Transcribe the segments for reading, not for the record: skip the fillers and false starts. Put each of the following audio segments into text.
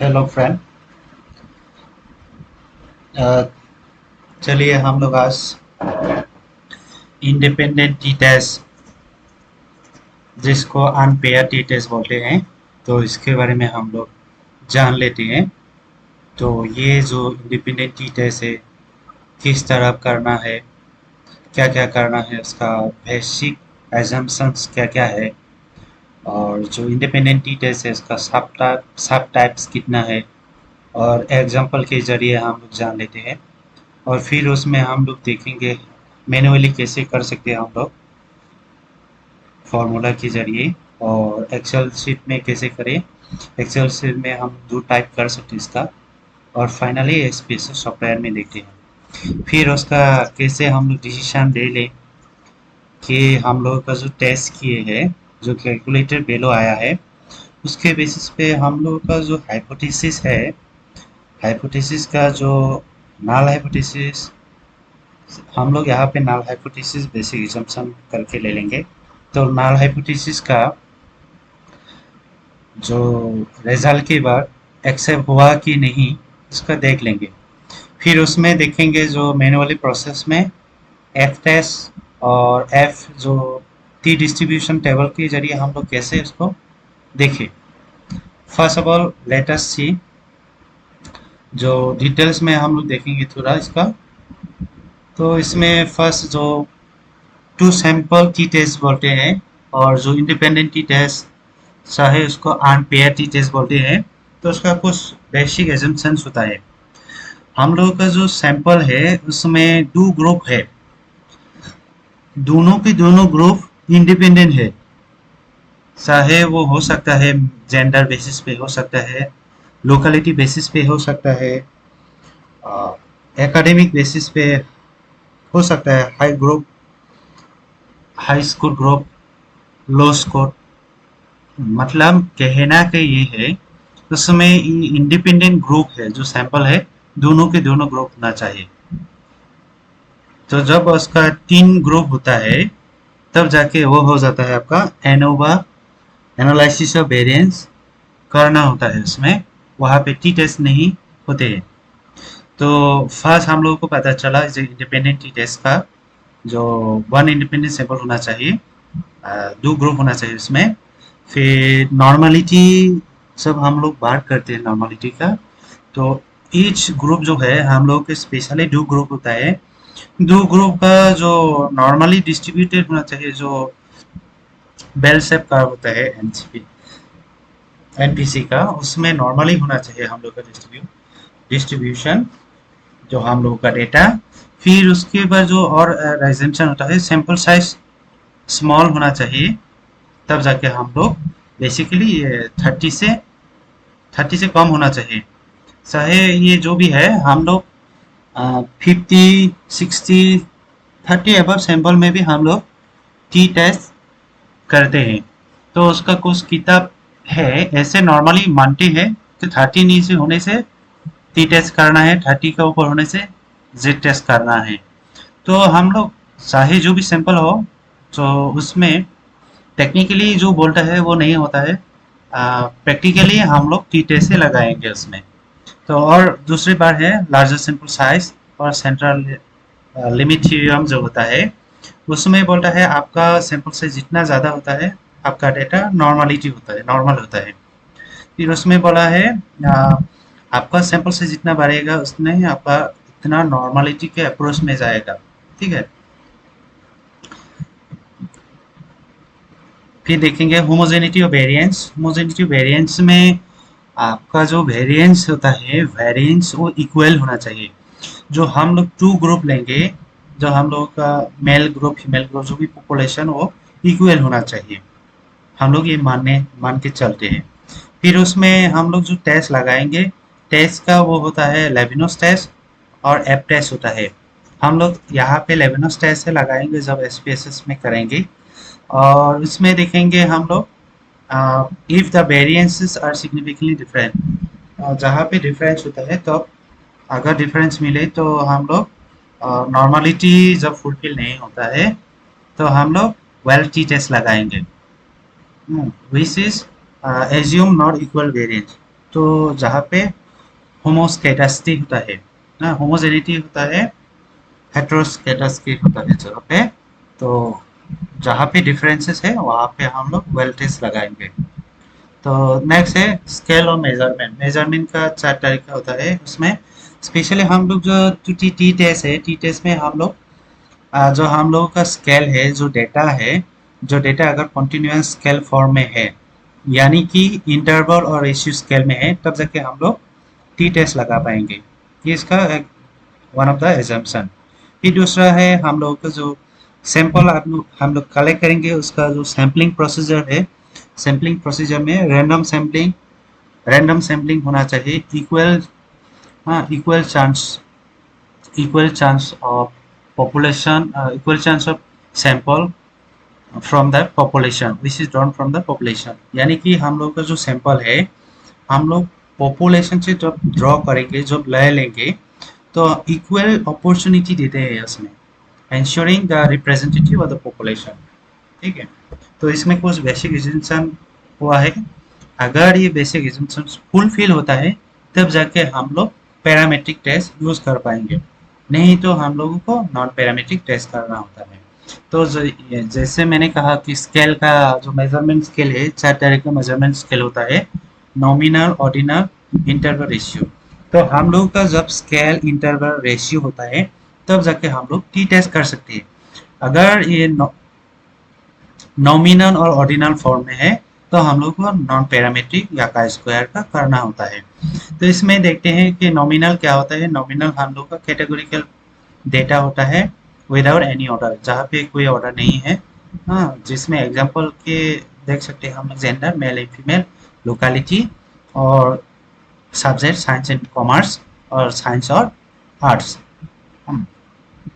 Hello friend. चलिए हम लोग आज इंडिपेंडेंट टी टेस्ट जिसको अनपेयर टी टेस्ट बोलते हैं, तो इसके बारे में हम लोग जान लेते हैं। तो ये जो इंडिपेंडेंट टी टेस्ट है, किस तरह करना है, क्या क्या करना है, उसका बेसिक एजम्पशंस क्या क्या है, और जो इंडिपेंडेंट टी टेस्ट है उसका सब टाइप्स कितना है, और एग्जाम्पल के जरिए हम लोग जान लेते हैं। और फिर उसमें हम लोग देखेंगे मैन्युअली कैसे कर सकते हैं हम लोग फॉर्मूला के ज़रिए, और एक्सेल शीट में कैसे करें। एक्सेल शीट में हम दो टाइप कर सकते हैं इसका, और फाइनली एसपीएस सॉफ्टवेयर में देखते हैं। फिर उसका कैसे हम लोग डिसीजन ले लें कि हम लोगों का जो टेस्ट किए हैं, जो कैलकुलेटेड वैल्यू आया है, उसके बेसिस पे हम लोगों का जो हाइपोथेसिस है, हाइपोथेसिस का जो नल हाइपोथेसिस, हम लोग यहाँ पे नल हाइपोथेसिस बेसिक एजम्पशन करके ले लेंगे। तो नल हाइपोथेसिस का जो रिजल्ट के बाद एक्सेप्ट हुआ कि नहीं, उसका देख लेंगे। फिर उसमें देखेंगे जो मैनुअली प्रोसेस में एफ टेस्ट और एफ जो टी डिस्ट्रीब्यूशन टेबल के जरिए हम लोग कैसे उसको देखें। First of all let us see, जो डिटेल्स में हम लोग देखेंगे थोड़ा इसका। तो इसमें फर्स्ट जो टू सैंपल टी टेस्ट बोलते हैं, और जो इंडिपेंडेंट टी टेस्ट चाहे उसको अनपेयर टी टेस्ट बोलते हैं, तो उसका कुछ बेसिक एजम्पशंस होता है। हम लोगों का जो सैंपल है उसमें दो ग्रुप है, दोनों के दोनों ग्रुप इंडिपेंडेंट है। चाहे वो हो सकता है जेंडर बेसिस पे, हो सकता है लोकेलिटी बेसिस पे, हो सकता है एकेडमिक बेसिस पे, हो सकता है हाई स्कूल ग्रुप, लो स्कोर। मतलब कहना के ये है, उसमें इंडिपेंडेंट ग्रुप है जो सैंपल है, दोनों के दोनों ग्रुप होना चाहिए। तो जब उसका तीन ग्रुप होता है, तब जाके वो हो जाता है आपका एनोवा, एनालिसिस ऑफ वेरिएंस करना होता है उसमें। वहाँ पे टी टेस्ट नहीं होते हैं। तो फर्स्ट हम लोगों को पता चला इंडिपेंडेंट टी टेस्ट का जो वन इंडिपेंडेंट सैंपल होना चाहिए, दो ग्रुप होना चाहिए उसमें। फिर नॉर्मलिटी, सब हम लोग बात करते हैं नॉर्मलिटी का। तो ईच ग्रुप जो है हम लोग के स्पेशली दो ग्रुप होता है। दो ग्रुप का जो नॉर्मली डिस्ट्रीब्यूटेड होना चाहिए, जो बेल शेप का होता है एनसीपी एनपीसी का, उसमें नॉर्मली होना चाहिए हम लोग का डिस्ट्रीब्यूशन, जो हम लोगों का डेटा। फिर उसके बाद जो और एग्जाम्पशन होता है, सैंपल साइज स्मॉल होना चाहिए, तब जाके हम लोग बेसिकली 30 से कम होना चाहिए। चाहे ये जो भी है, हम लोग 50, 60, 30 एबव सैंपल में भी हम लोग टी टेस्ट करते हैं। तो उसका कुछ किताब है, ऐसे नॉर्मली मानते हैं कि 30 नीचे होने से टी टेस्ट करना है, 30 का ऊपर होने से जेड टेस्ट करना है। तो हम लोग चाहे जो भी सैंपल हो, तो उसमें टेक्निकली जो बोलता है वो नहीं होता है, प्रैक्टिकली हम लोग टी टेस्ट से लगाएंगे उसमें। तो और दूसरी बात है लार्जर सैंपल साइज और सेंट्रल लिमिट थ्योरम जो होता है, उसमें बोलता है आपका सैंपल साइज जितना ज़्यादा होता है, आपका डेटा नॉर्मलिटी होता है, नॉर्मल होता है। फिर उसमें बोला है आपका सैंपल साइज जितना बढ़ेगा उतने ही आपका इतना नॉर्मलिटी के अप्रोच में जाएगा। ठीक है। फिर देखेंगे होमोजेनिटी और वेरिएंस। होमोजेनिटी वेरिएंस में आपका जो वेरिएंस होता है, वेरिएंस वो इक्वल होना चाहिए। जो हम लोग टू ग्रुप लेंगे, जो हम लोग का मेल ग्रुप फीमेल ग्रुप जो भी पॉपुलेशन, वो इक्वल होना चाहिए। हम लोग ये मान के चलते हैं। फिर उसमें हम लोग जो टेस्ट लगाएंगे, टेस्ट का वो होता है लेविनोस टेस्ट और एप टेस्ट होता है। हम लोग यहाँ पे लेविनोस टेस्ट से लगाएंगे जब एसपीएसएस में करेंगे, और इसमें देखेंगे हम लोग if the variances are significantly different, जहाँ पे डिफरेंस होता है, तो अगर डिफरेंस मिले तो हम लोग नॉर्मलिटी जब फुलफिल नहीं होता है, तो हम लोग वेल टी टेस्ट लगाएंगे, which is assume not equal variance. तो जहाँ पे होमोस्केटासिटी होता है ना, होमोजेनिटी होता है, हेट्रोस्केटासिटी होता है जगह पे। तो जहाँ पे डिफरेंसेस है वहाँ पे हम लोग वेल टेस्ट लगाएंगे। तो नेक्स्ट है स्केल और मेजरमेंट। मेजरमेंट का चार तरीका होता है उसमें। स्पेशली हम लोग जो टी टी टेस्ट है, टी टेस्ट में हम लोग जो हम लोगों का स्केल है, जो डेटा है, जो डेटा अगर कॉन्टिन्यूस स्केल फॉर्म में है, यानी कि इंटरवल और रेशियो स्केल में है, तब जाके हम लोग टी टेस्ट लगा पाएंगे। ये इसका एक वन ऑफ द एजम्पशन। फिर दूसरा है हम लोगों का जो सैंपल हम लोग कलेक्ट करेंगे, उसका जो सैम्पलिंग प्रोसीजर है, सैम्पलिंग प्रोसीजर में रैंडम सैम्पलिंग होना चाहिए, इक्वल, हाँ, equal chance of population, equal chance of sample from the population which is drawn from the population. यानी कि हम लोग का जो सैंपल है, हम लोग पॉपुलेशन से जब ड्रॉ करेंगे, जब ले लेंगे, तो इक्वल अपॉर्चुनिटी देते हैं उसमें, ensuring the representative of the population। ठीक है। तो इसमें कुछ बेसिक एजम्पशन हुआ है। अगर ये बेसिक एजम्पशन फुलफिल होता है, तब जाके हम लोग पैरामेट्रिक टेस्ट यूज कर पाएंगे, नहीं तो हम लोगों को नॉन पैरामेट्रिक टेस्ट करना होता है। तो जैसे मैंने कहा कि स्केल का जो मेजरमेंट स्केल है, चार तरह का मेजरमेंट स्केल होता है, नॉमिनल, ऑर्डिनल, इंटरवल, रेशियो। तो हम लोग का जब स्केल, इंटरवल, रेशियो होता है, तब जाके हम लोग टी टेस्ट कर सकते हैं। अगर ये नॉमिनल और ऑर्डिनल फॉर्म में है, तो हम लोग को नॉन पैरामेट्रिक या का स्क्वायर का करना होता है। तो इसमें देखते हैं कि नॉमिनल क्या होता है। नॉमिनल हम लोग का कैटेगोरिकल डेटा होता है विदाउट एनी ऑर्डर, जहाँ पे कोई ऑर्डर नहीं है। हाँ, जिसमें एग्जांपल के देख सकते हैं हम, gender, male and female, locality, और सब्जेक्ट साइंस एंड कॉमर्स, और साइंस और आर्ट्स।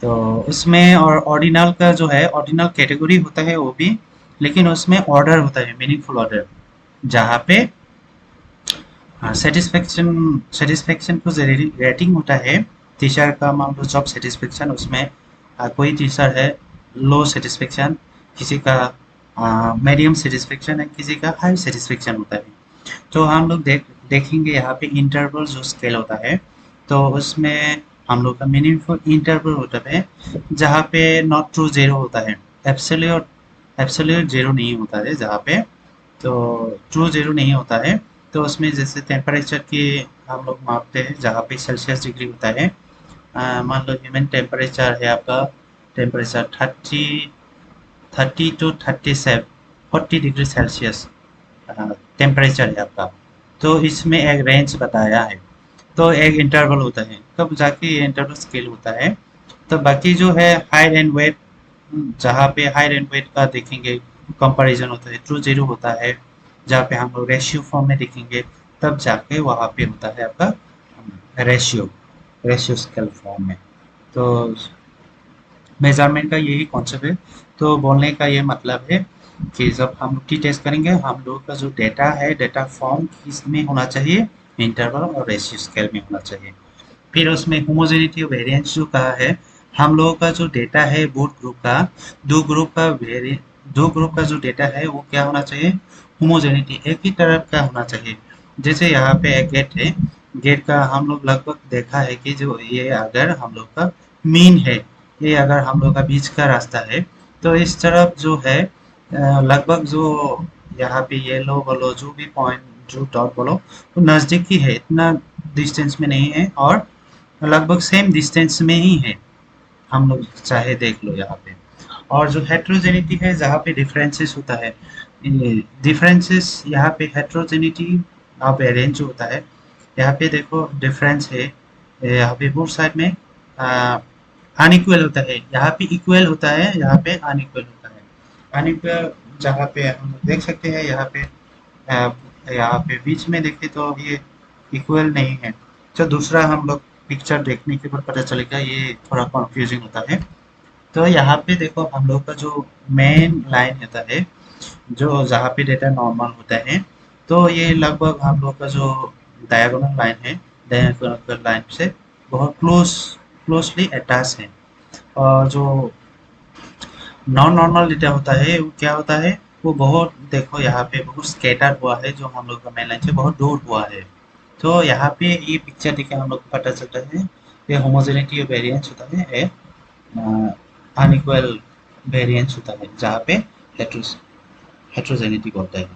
तो उसमें और ऑर्डिनल का जो है, ऑर्डिनल कैटेगरी होता है वो भी, लेकिन उसमें ऑर्डर होता है, मीनिंगफुल ऑर्डर, जहाँ पे सेटिस्फेक्शन सेटिस्फेक्शन को रेटिंग होता है। टीचर का मान लो जॉब सेटिस्फेक्शन, उसमें कोई टीचर है लो सेटिस्फेक्शन, किसी का मीडियम सेटिस्फेक्शन है, किसी का हाई सेटिस्फेक्शन होता है। तो हम लोग देखेंगे यहाँ पे इंटरवल जो स्केल होता है, तो उसमें हम लोग का मीनिंगफुल इंटरवल होता है, जहाँ पे नॉट ट्रू जीरो होता है, एब्सोल्यूट एब्सोल्यूट जीरो नहीं होता है जहाँ पे, तो ट्रू जीरो नहीं होता है। तो उसमें जैसे टेम्परेचर की हम लोग मापते हैं, जहाँ पे सेल्सियस डिग्री होता है। मान लो ह्यूमन टेम्परेचर है आपका, temperature 30 to 40 degree Celsius temperature है आपका। तो इसमें एक रेंज बताया है, तो एक इंटरवल होता है, तब जाके ये इंटरवल स्केल होता है। तो बाकी जो है हाइट एंड वेट, जहाँ पे हाइट एंड वेट का देखेंगे कंपैरिजन होता है, ट्रू जीरो होता है, जहाँ पे हम लोग रेशियो फॉर्म में देखेंगे, तब जाके वहाँ पे होता है आपका रेशियो रेशियो स्केल फॉर्म में। तो मेजरमेंट का यही कॉन्सेप्ट है। तो बोलने का ये मतलब है कि जब हम टी टेस्ट करेंगे, हम लोग का जो डेटा है, डेटा फॉर्म किस में होना चाहिए, इंटरवल और रेशियो स्केल में होना चाहिए। फिर उसमें होमोजेनिटी और वेरिएंस जो कहा है, हम लोगों का जो डेटा है बोथ ग्रुप का, दो ग्रुप का जो डेटा है वो क्या होना चाहिए, होमोजेनिटी, एक ही तरह का होना चाहिए। जैसे यहाँ पे एक गेट है, गेट का हम लोग लगभग देखा है कि जो ये अगर हम लोग का मीन है, ये अगर हम लोग का बीच का रास्ता है, तो इस तरफ जो है लगभग जो यहाँ पे येलो बोलो, जो भी पॉइंट, जो डॉट बोलो, तो नज़दीक ही है, इतना डिस्टेंस में नहीं है, और लगभग सेम डिस्टेंस में ही है, हम लोग चाहे देख लो यहाँ पे। और जो हेट्रोजेनिटी है, जहाँ पे डिफरेंसेस होता है, डिफरेंसेस यहाँ पे हेट्रोजेनिटी यहाँ पे अरेंज होता है। यहाँ पे देखो डिफरेंस है, यहाँ पे बोथ साइड में अनइक्वल होता है, यहाँ पे इक्वल होता है, यहाँ पे अनइक्वल होता है। अनइक्वल जहाँ पे हम लोग देख सकते हैं, यहाँ पे बीच में देखें तो ये इक्वल नहीं है। तो दूसरा हम लोग पिक्चर देखने के बाद पता चलेगा, ये थोड़ा कंफ्यूजिंग होता है। तो यहाँ पे देखो हम लोग का जो मेन लाइन होता है, जो जहाँ पे डेटा नॉर्मल होता है, तो ये लगभग हम लोग का जो डायगोनल लाइन है, डायगोनल लाइन से बहुत क्लोजली अटैच है। और जो नॉन नॉर्मल डेटा होता है वो क्या होता है, वो बहुत देखो यहाँ पे बहुत स्कैटर हुआ है, जो हम लोग का मेन लाइन से बहुत दूर हुआ है। तो यहाँ पे ये पिक्चर देख के हम लोग को पता चलता है ये होमोजेनिटी और वेरिएंस होता है, अनइक्वल वेरिएंस होता है जहाँ पे हेट्रोजेनिटी होता है।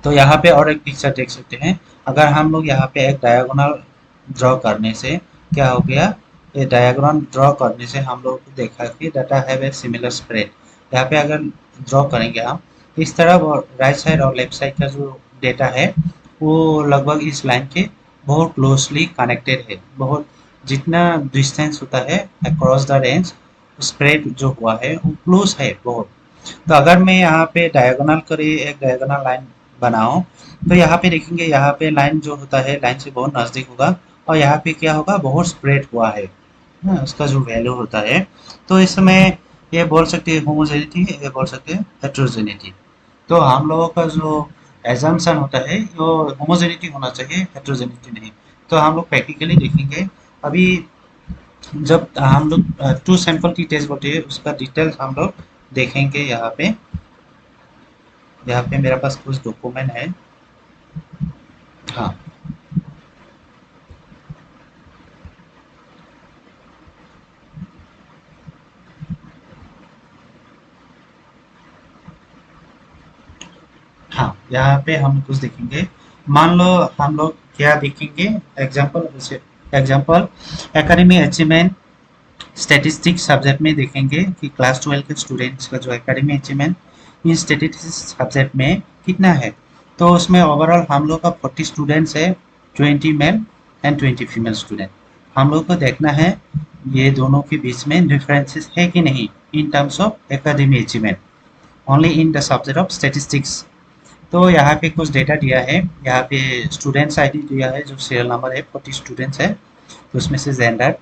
तो यहाँ पे और एक पिक्चर देख सकते हैं, अगर हम लोग यहाँ पे एक डायगोनल ड्रॉ करने से क्या हो गया, ये डायग्राम ड्रॉ करने से हम लोग को देखा कि data have a similar spread. यहाँ पे अगर ड्रॉ करेंगे हम इस तरफ, और राइट साइड और लेफ्ट साइड का जो डेटा है वो लगभग इस लाइन के बहुत क्लोजली कनेक्टेड है। बहुत जितना डिस्टेंस होता है अक्रॉस द रेंज, स्प्रेड जो हुआ है वो क्लोज है बहुत। तो अगर मैं यहाँ पे डायगोनल करे एक डायगोनल लाइन बनाऊं, तो यहाँ पे देखेंगे यहाँ पे लाइन जो होता है लाइन से बहुत नजदीक होगा, और यहाँ पे क्या होगा बहुत स्प्रेड हुआ है ना, उसका जो वैल्यू होता है। तो इसमें ये बोल सकते हैं होमोजेनिटी, ये बोल सकते हैं हेट्रोजेनिटी। तो हम लोगों का जो एजम्पशन होता है वो होमोजेनिटी होना चाहिए, हेट्रोजेनिटी नहीं। तो हम लोग प्रैक्टिकली देखेंगे अभी, जब हम लोग टू सैंपल की टेस्ट होती है उसका डिटेल्स हम लोग देखेंगे। यहाँ पे मेरे पास कुछ डॉक्यूमेंट है। हाँ, हाँ, यहाँ पे हम कुछ देखेंगे। मान लो हम लोग क्या देखेंगे, एग्जाम्पल जैसे example academy achievement statistics subject में देखेंगे कि क्लास 12 के स्टूडेंट्स का जो academy achievement in statistics subject में कितना है। तो उसमें ओवरऑल हम लोग का 40 स्टूडेंट्स है, 20 मेल एंड 20 फीमेल स्टूडेंट। हम लोग को देखना है ये दोनों के बीच में डिफरेंसेस है कि नहीं in terms of academy achievement only in the subject of statistics. तो यहाँ पे कुछ डेटा दिया है, यहाँ पे स्टूडेंट्स आईडी दिया है जो सीरियल नंबर है, 40 स्टूडेंट्स है। तो उसमें से जेंडर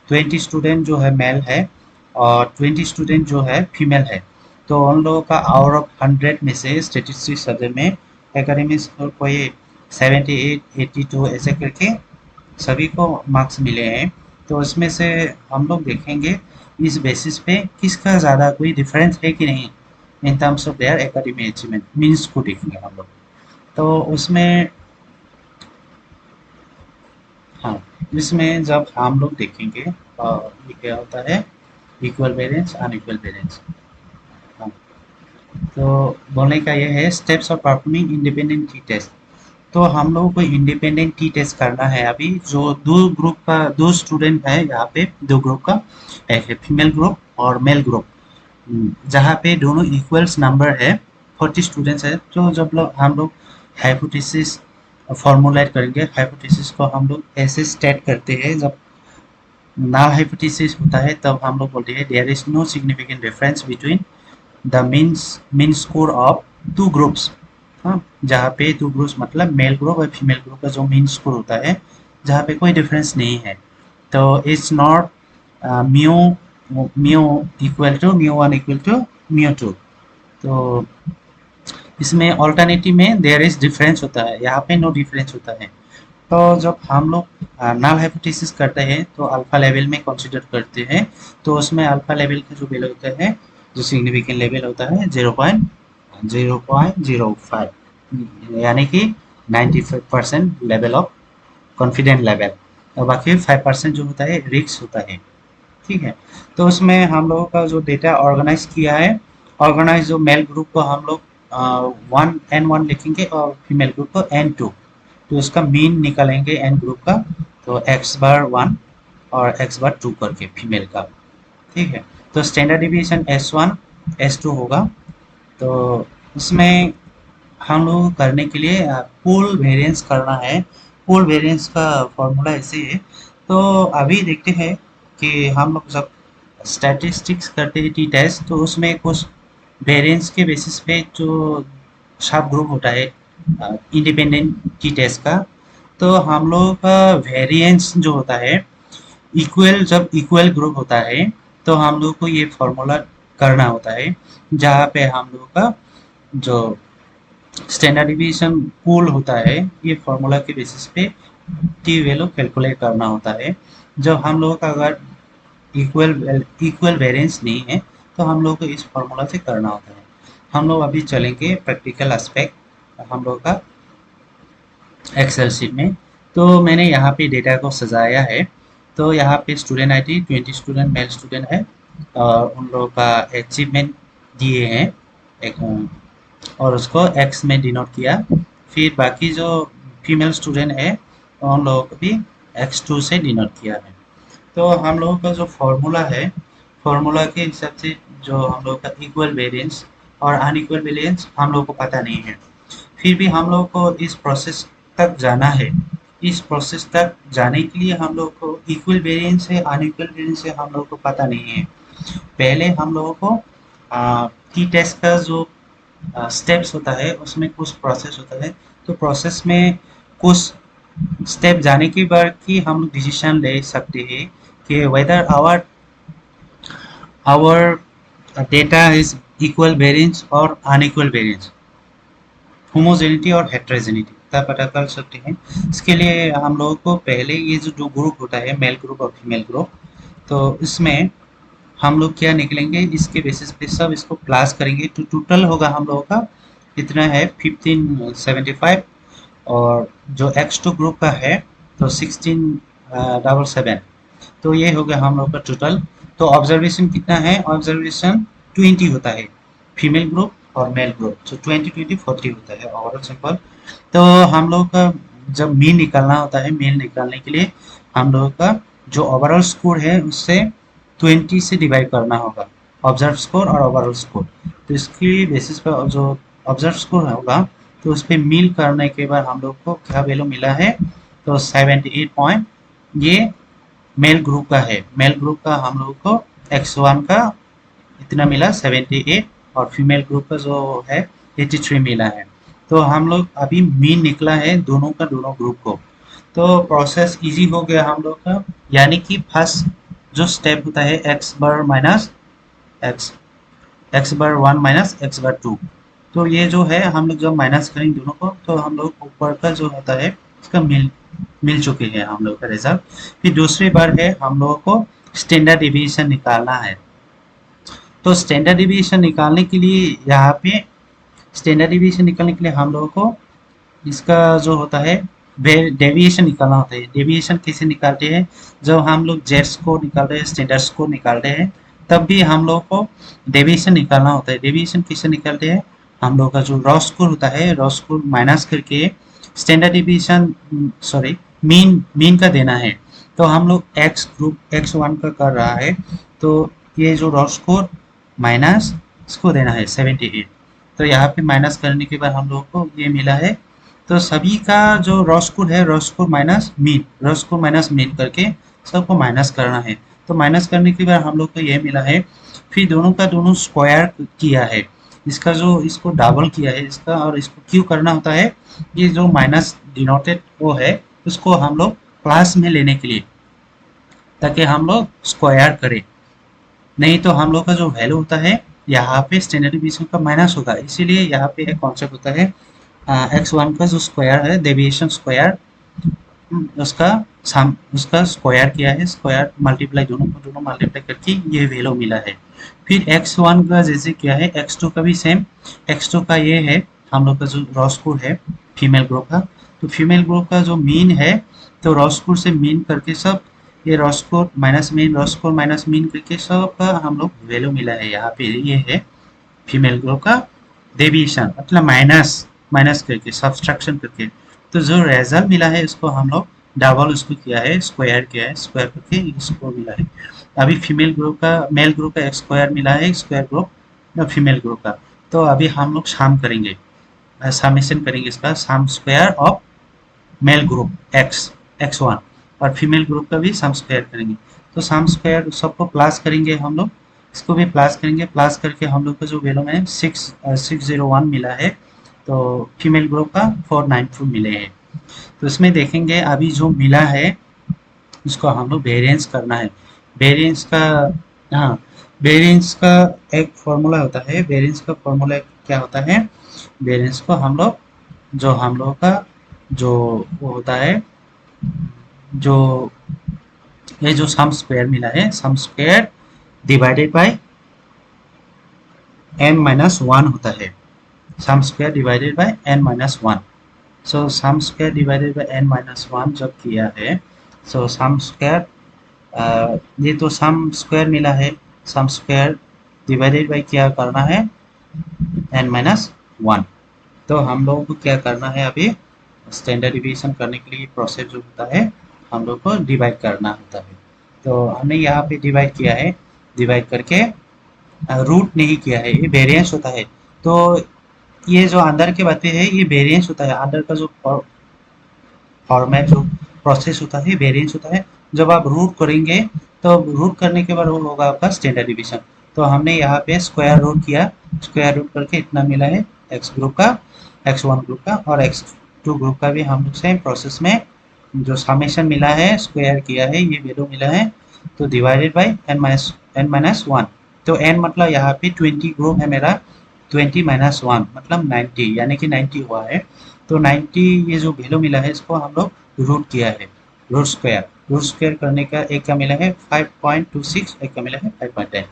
20 स्टूडेंट जो है मेल है और 20 स्टूडेंट जो है फीमेल है। तो उन लोगों का आउट ऑफ 100 में से स्टेटिस्टिक्स सब्जेक्ट में एकेडमिक्स को ये 78 82 ऐसे करके सभी को मार्क्स मिले हैं। तो उसमें से हम लोग देखेंगे इस बेसिस पे किसका ज़्यादा कोई डिफरेंस है कि नहीं in terms of their academic achievement means को देखेंगे हम लोग। तो उसमें हाँ, इसमें जब हम लोग देखेंगे ये क्या होता है, इक्वल वेरिएंस अनइक्वल वेरिएंस। हाँ, तो बोलने का ये है steps of performing independent T test. तो हम लोगों को इंडिपेंडेंट टी टेस्ट करना है। अभी जो दो ग्रुप का दो स्टूडेंट है, यहाँ पे दो ग्रुप का, एक है फीमेल ग्रुप और मेल ग्रुप, जहाँ पे दोनों इक्वल्स नंबर है, 40 स्टूडेंट्स है। तो जब लोग हम लोग हाइपोथेसिस फॉर्मुलेट करेंगे, हाइपोथेसिस को हम लोग ऐसे स्टेट करते हैं, जब नल हाइपोथेसिस होता है तब हम लोग बोलते हैं there is no significant difference between the mean score of two groups. हाँ, जहाँ पे टू ग्रुप्स मतलब मेल ग्रुप और फीमेल ग्रुप का जो मीन स्कोर होता है, जहाँ पे कोई डिफरेंस नहीं है। तो it's not mu mu equal to mu one equal to mu two. तो इसमें ऑल्टरनेटिव में देयर इज डिफरेंस होता है, यहाँ पे नो डिफरेंस होता है। तो जब हम लोग नल हाइपोथेसिस करते हैं तो अल्फा लेवल में कंसीडर करते हैं। तो उसमें अल्फा लेवल का जो वैल्यू होता है, जो सिग्निफिकेंट लेवल होता है 0.05, यानी कि 95% लेवल ऑफ कॉन्फिडेंट लेवल, और बाकी 5% जो होता है रिस्क होता है। ठीक है, तो उसमें हम लोगों का जो डेटा ऑर्गेनाइज किया है, ऑर्गेनाइज जो मेल ग्रुप को हम लोग 1 लिखेंगे और फीमेल ग्रुप को N2। तो उसका मीन निकालेंगे एन ग्रुप का, तो एक्स बार 1 और एक्स बार 2 करके फीमेल का। ठीक है, तो स्टैंडर्ड डिविएशन S1 S2 होगा। तो इसमें हम लोग करने के लिए पूल वेरिएंस करना है। पूल वेरिएंस का फॉर्मूला ऐसे है। तो अभी देखते हैं कि हम लोग जब स्टैटिस्टिक्स करते हैं टी टेस्ट, तो उसमें कुछ वेरिएंस के बेसिस पे जो सब ग्रुप होता है इंडिपेंडेंट टी टेस्ट का, तो हम लोगों का वेरिएंस जो होता है इक्वल, जब इक्वल ग्रुप होता है तो हम लोग को ये फॉर्मूला करना होता है, जहाँ पे हम लोगों का जो स्टैंडर्ड डिवीजन पूल होता है ये फॉर्मूला के बेसिस पे टी वैल्यू कैलकुलेट करना होता है। जब हम लोगों का अगर इक्वल वेरिएंस नहीं है तो हम लोग को इस फॉर्मूला से करना होता है। हम लोग अभी चलेंगे प्रैक्टिकल एस्पेक्ट हम लोग का। एक्सेल शीट में। तो मैंने यहाँ पे डेटा को सजाया है। तो यहाँ पे student ID 20 student male student है और उन लोगों का अचीवमेंट दिए हैं एक, और उसको एक्स में डिनोट किया। फिर बाकी जो फीमेल स्टूडेंट है उन लोगों को भी x2 से डिनोट किया है। तो हम लोगों का जो फॉर्मूला है, फॉर्मूला के हिसाब से जो हम लोगों का इक्वल वेरिएंस और अनइक्वल वेरिएंस हम लोगों को पता नहीं है। फिर भी हम लोगों को इस प्रोसेस तक जाना है। इस प्रोसेस तक जाने के लिए हम लोगों को इक्वल वेरिएंस है अनइक्वल वेरिएंस है हम लोगों को पता नहीं है। पहले हम लोगों को टी टेस्ट का जो स्टेप्स होता है उसमें कुछ प्रोसेस होता है। तो प्रोसेस में कुछ स्टेप जाने के बाद कि हम लोग डिसीजन ले सकते हैं कि whether our data is equal variance और अनइक्वल वेरिएंस, होमोजेनिटी और हेट्रोजेनिटी का पता कर सकते हैं। इसके लिए हम लोगों को पहले ये जो ग्रुप होता है मेल ग्रुप और फीमेल ग्रुप, तो इसमें हम लोग क्या निकलेंगे इसके बेसिस पे सब इसको क्लास करेंगे। तो टोटल होगा हम लोगों का कितना है 1575 और जो x2 ग्रुप का है तो 1677। तो ये हो गया हम लोग का टोटल। तो ऑब्जर्वेशन कितना है, ऑब्जर्वेशन 20 होता है फीमेल ग्रुप और मेल ग्रुप, तो 20 20 40 होता है ओवरऑल सिंपल। तो हम लोग का जब मीन निकालना होता है, मीन निकालने के लिए हम लोगों का जो ओवरऑल स्कोर है उससे 20 से डिवाइड करना होगा, ऑब्जर्व स्कोर और ओवरऑल स्कोर। तो इसकी बेसिस पर जो ऑब्जर्व स्कोर होगा तो उस पर मिल करने के बाद हम लोग को क्या वैल्यू मिला है, तो 78 पॉइंट ये मेल ग्रुप का है। मेल ग्रुप का हम लोग को x1 का इतना मिला 78 और फीमेल ग्रुप का जो है 83 मिला है। तो हम लोग अभी मीन निकला है दोनों का, दोनों ग्रुप को। तो प्रोसेस इजी हो गया हम लोग का, यानी कि फर्स्ट जो स्टेप होता है एक्स बार माइनस एक्स, एक्स बार 1 माइनस एक्स बार 2। तो ये जो है हम लोग जब माइनस करेंगे दोनों को तो हम लोग ऊपर का जो होता है इसका मिल मिल चुके हैं हम लोग का रिजल्ट। फिर दूसरी बार है हम लोगों को स्टैंडर्ड डिविएशन निकालना है। तो स्टैंडर्ड डिविएशन निकालने के लिए यहाँ पे स्टैंडर्ड डिविएशन निकालने के लिए हम लोगों को इसका जो होता है डेविएशन निकालना होता है। डेविएशन कैसे निकालते हैं, जब हम लोग जेड स्कोर निकालते हैं, स्टैंडर्ड स्कोर निकालते हैं, तब भी हम लोग को डेविएशन निकालना होता है। डेविएशन कैसे निकालते हैं, हम लोग का जो रॉ स्कोर होता है रॉ स्कोर माइनस करके standard deviation sorry mean mean का देना है। तो हम लोग एक्स ग्रुप x1 का कर रहा है, तो ये जो रॉ स्कोर माइनस इसको देना है 78। तो यहाँ पे माइनस करने के बाद हम लोग को ये मिला है। तो सभी का जो रॉ स्कोर है raw score minus mean, raw score minus mean करके सबको माइनस करना है। तो माइनस करने के बाद हम लोग को ये मिला है। फिर दोनों का दोनों स्क्वायर किया है, इसका जो इसको डबल किया है इसका, और इसको क्यों करना होता है, ये जो माइनस डिनोटेड वो है उसको हम लोग प्लस में लेने के लिए, ताकि हम लोग स्क्वायर करें। नहीं तो हम लोग का जो वैल्यू होता है यहाँ पे स्टैंडर्ड डिविएशन का माइनस होगा। इसीलिए यहाँ पे एक कॉन्सेप्ट होता है x1 का जो स्क्वायर है डेविएशन स्क्वायर, उसका स्क्वायर किया है, स्क्वायर मल्टीप्लाई दोनों को दोनों मल्टीप्लाई करके ये वैल्यू मिला है। फिर x1 का जैसे क्या है x2 का भी सेम, x2 का ये है हम लोग का जो रॉ स्कोर है फीमेल ग्रुप का। तो फीमेल ग्रुप का जो मीन है तो रॉ स्कोर से मीन करके सब ये raw score minus mean raw score minus mean करके सब का हम लोग वैल्यू मिला है। यहाँ पे ये है फीमेल ग्रुप का डेविएशन, मतलब माइनस माइनस करके सब्सट्रैक्शन करके। तो जो रिजल्ट मिला है इसको हम लोग डबल उसको किया है, स्क्वायर किया है, स्क्वायर करके इसको मिला है। अभी फीमेल ग्रुप का मेल ग्रुप का स्क्वायर मिला है, स्क्वायर ग्रुप फीमेल ग्रुप का। तो अभी हम लोग शाम करेंगे, समेशन करेंगे इसका sum square of male group x1 और फीमेल ग्रुप का भी सम स्क्वायर करेंगे। तो सम स्क्वायर सबको प्लस करेंगे हम लोग, इसको भी प्लस करेंगे, प्लस करके हम लोग का जो वैल्यू में 601 मिला है, तो फीमेल ग्रुप का 494 मिले हैं। तो इसमें देखेंगे अभी जो मिला है इसको हम लोग वेरिएंस करना है। वेरिएंस का हाँ वेरिएंस का एक फॉर्मूला होता है। वेरिएंस का फॉर्मूला क्या होता है, वेरिएंस को हम लोग जो हम लोग का जो वो होता है, जो ये जो सम स्क्वायर मिला है sum square divided by n-1 होता है, sum square divided by n-1। So sum square divided by n minus one जब किया है, सो सम स्क्वायर, ये तो सम स्क्वायर मिला है, सम स्क्वायर डिवाइडेड बाय क्या करना है, n माइनस वन। तो हम लोगों को क्या करना है अभी, स्टैंडर्ड डिवीजन करने के लिए प्रोसेस जो होता है, हम लोग को डिवाइड करना होता है। तो हमने यहाँ पे डिवाइड किया है, डिवाइड करके रूट नहीं किया है, ये वेरिएंस होता है। तो ये जो अंदर के बातें हैं ये वेरिएंस होता है, अंदर का जो फॉर्मेट जो प्रोसेस होता है वेरिएंस होता है। जब आप रूट करेंगे तो रूट करने के बाद वो होगा आपका स्टैंडर्ड डिवीजन। तो हमने यहाँ पे स्क्वायर रूट किया, स्क्वायर रूट करके इतना मिला है एक्स ग्रुप का, एक्स वन ग्रुप का और एक्स टू ग्रुप का भी हम लोग सेम प्रोसेस में जो समेशन मिला है स्क्वायर किया है, ये वैल्यू मिला है, तो divided by N minus one. तो एन मतलब यहाँ पे 20 ग्रुप है मेरा, 20 माइनस वन मतलब 90, यानी कि 90 हुआ है। तो 90 ये जो वैल्यू मिला है इसको हम लोग रूट किया है, रूट स्क्वायर करने का एक का मिला है 5.26, एक का मिला है 5.10।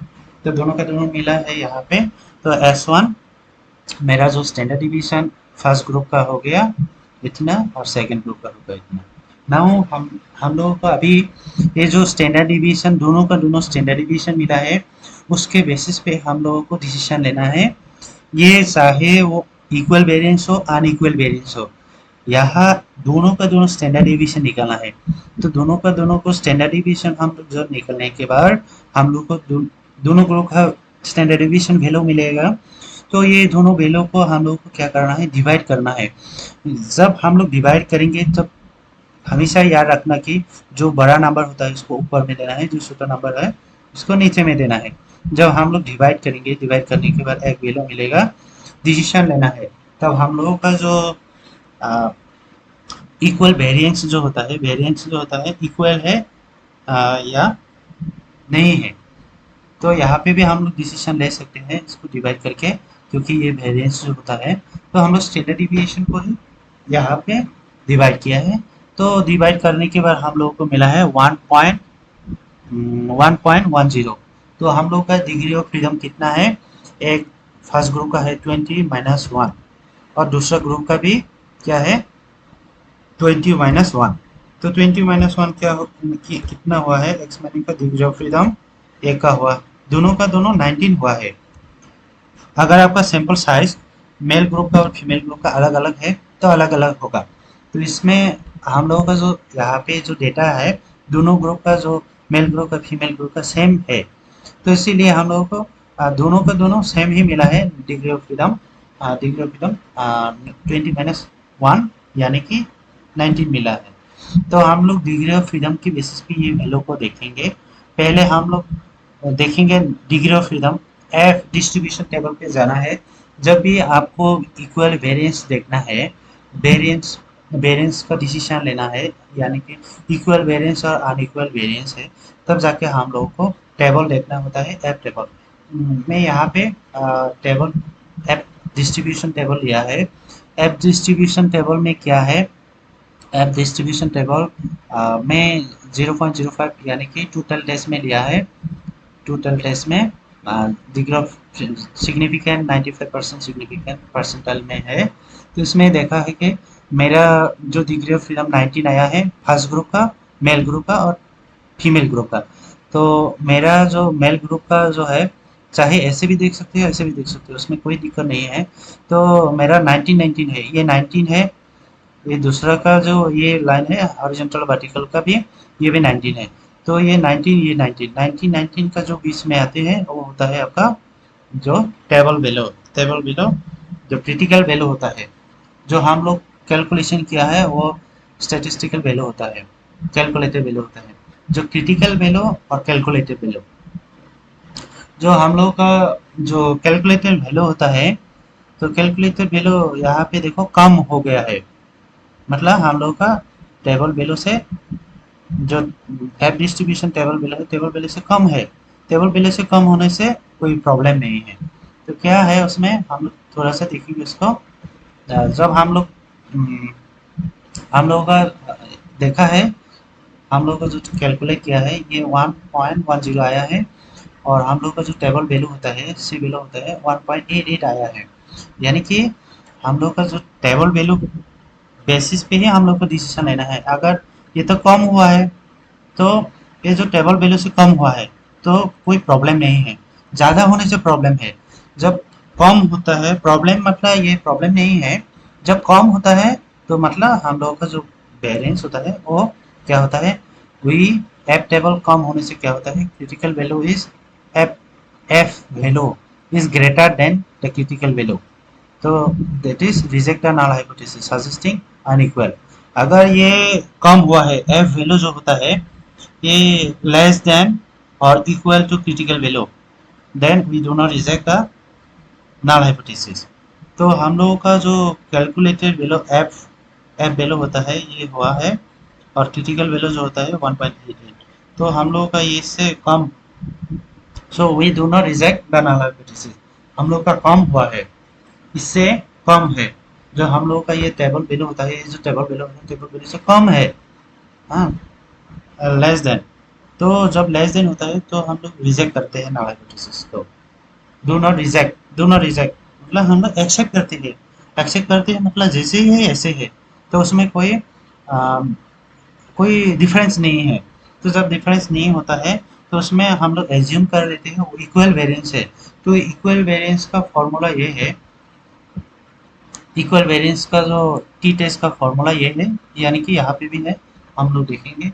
तो दोनों का दोनों मिला है यहाँ पे। तो S1 मेरा जो स्टैंडर्ड डिवीजन फर्स्ट ग्रुप का हो गया इतना और सेकंड ग्रुप का होगा इतना। नाउ हम लोगों को अभी ये जो स्टैंडर्ड डिवीजन दोनों का दोनों स्टैंडर्ड डिवीजन मिला है, उसके बेसिस पे हम लोगों को डिसीजन लेना है, ये चाहे वो इक्वल वेरिएंस हो अनइक्वल वेरिएंस हो, यहाँ दोनों का दोनों स्टैंडर्ड डिवीजन निकालना है। तो दोनों का दोनों को स्टैंडर्ड डिवीजन हम लोग जब निकलने के बाद हम लोग को दोनों ग्रुप का स्टैंडर्ड डिवीजन वैल्यू मिलेगा। तो ये दोनों वैल्यू को हम लोग को क्या करना है, डिवाइड करना है। जब हम लोग डिवाइड करेंगे तब हमेशा याद रखना कि जो बड़ा नंबर होता है उसको ऊपर में देना है, जो छोटा नंबर है उसको नीचे में देना है। जब हम लोग डिवाइड करेंगे, डिवाइड करने के बाद एक वैल्यू मिलेगा, डिसीजन लेना है, तब हम लोगों का जो इक्वल वेरिएंस जो होता है, वेरिएंस जो होता है इक्वल है या नहीं है। तो यहाँ पे भी हम लोग डिसीजन ले सकते हैं इसको डिवाइड करके, क्योंकि ये वेरिएंस जो होता है, तो हम लोग स्टैंडर्ड डिविएशन को ही यहाँ पे डिवाइड किया है। तो डिवाइड करने के बाद हम लोगों को मिला है 1.10। तो हम लोग का डिग्री ऑफ फ्रीडम कितना है, एक फर्स्ट ग्रुप का है 20 - 1 और दूसरा ग्रुप का भी क्या है 20 - 1। तो 20 - 1 कितना हुआ है, एक्स माइनिंग का डिग्री ऑफ फ्रीडम एक का हुआ, दोनों का दोनों 19 हुआ है। अगर आपका सैंपल साइज मेल ग्रुप का और फीमेल ग्रुप का अलग अलग है तो अलग अलग होगा। तो इसमें हम लोगों का जो यहाँ पे जो डेटा है, दोनों ग्रुप का जो मेल ग्रुप का फीमेल ग्रुप का सेम है, तो इसीलिए हम लोगों को दोनों का दोनों सेम ही मिला है डिग्री ऑफ फ्रीडम, 20 - 1 यानी कि 19 मिला है। तो हम लोग डिग्री ऑफ फ्रीडम की बेसिस पे ये वैल्यू को देखेंगे। पहले हम लोग देखेंगे degree of freedom, F distribution table पे जाना है। जब भी आपको इक्वल वेरिएंस देखना है, वेरिएंस वेरिएंस का डिसीजन लेना है, यानी कि इक्वल वेरिएंस और अनइक्वल वेरिएंस है, तब जाके हम लोगों को टेबल देखना होता है, एफ टेबल। मैं यहाँ पे टेबल एफ डिस्ट्रीब्यूशन टेबल लिया है। एफ डिस्ट्रीब्यूशन टेबल में क्या है, एफ डिस्ट्रीब्यूशन टेबल में 0.05 यानी कि टोटल टेस्ट में लिया है। टोटल टेस्ट में degree of significant 95% significant percentile में है। तो इसमें देखा है कि मेरा जो डिग्री ऑफ फ्रीडम 19 आया है फर्स्ट ग्रुप का, मेल ग्रुप का और फीमेल ग्रुप का। तो मेरा जो मेल ग्रुप का जो है, चाहे ऐसे भी देख सकते हो ऐसे भी देख सकते हो, उसमें कोई दिक्कत नहीं है। तो मेरा 19 है, ये 19 है। ये दूसरा का जो ये लाइन है हॉरिजॉन्टल वर्टिकल का भी, ये भी 19 है। तो ये 19, ये 19 का जो बीच में आते हैं वो होता है आपका जो टेबल बिलो जो क्रिटिकल वैल्यू होता है, जो हम लोग कैलकुलेशन किया है वो स्टैटिस्टिकल वैल्यू होता है, कैलकुलेटेड वैल्यू होता है। जो क्रिटिकल वैल्यू और कैलकुलेटेड वैल्यू, जो हम लोग का जो कैलकुलेटेड वैल्यू होता है, तो कैलकुलेटेड वैल्यू यहाँ पे देखो कम हो गया है, मतलब हम लोग का टेबल वैल्यू से जो एफ डिस्ट्रीब्यूशन टेबल वैल्यू है, टेबल वैल्यू से कम है। टेबल वैल्यू से कम होने से कोई प्रॉब्लम नहीं है। तो क्या है उसमें हम लोग थोड़ा सा देखेंगे उसको। जब हम लोगों का देखा है, हम लोग का जो कैलकुलेट किया है ये 1.10 आया है, और हम लोग का जो टेबल वैल्यू होता है सी वैल्यू होता है 1.88 आया है। यानी कि हम लोग का जो टेबल वैल्यू बेसिस पे ही हम लोग को डिसीजन लेना है। अगर ये तो कम हुआ है तो ये जो टेबल वैल्यू से कम हुआ है तो कोई प्रॉब्लम नहीं है, ज़्यादा होने से प्रॉब्लम है। जब कम होता है प्रॉब्लम, मतलब ये प्रॉब्लम नहीं है। जब कम होता है तो मतलब हम लोगों का जो बैलेंस होता है वो क्या होता है, वही एफ टेबल कम होने से क्या होता है, critical value is F F value is greater than the critical value. तो that is reject the null hypothesis suggesting unequal. अगर ये कम हुआ है, एफ वैल्यू जो होता है ये लेस देन और equal to critical value, then we do not reject the null hypothesis. तो हम लोगों का जो calculated value F F value होता है ये हुआ है, और क्रिटिकल वैल्यू जो होता है 1.88। तो हम लोगों का ये इससे कम, so we do not reject the null hypothesis. हम लोग का कम हुआ है, इससे कम है। जो हम लोगों का ये टेबल वैल्यू होता है, ये जो टेबल वैल्यू है टेबल वैल्यू से कम है, हाँ, लेस देन। तो जब लेस देन होता है तो हम लोग रिजेक्ट करते हैं नल हाइपोथेसिस को। डू नॉट रिजेक्ट मतलब हम लोग एक्सेप्ट करते हैं। एक्सेप्ट करते हैं मतलब जैसे ही है ऐसे है, तो उसमें कोई डिफरेंस नहीं है। तो जब डिफरेंस नहीं होता है तो उसमें हम लोग एज्यूम कर लेते हैं वो इक्वल वेरिएंस है। तो इक्वल वेरिएंस का फॉर्मूला ये है, इक्वल वेरिएंस का जो टी टेस्ट का फॉर्मूला ये है, यानी कि यहाँ पे भी है, हम लोग देखेंगे।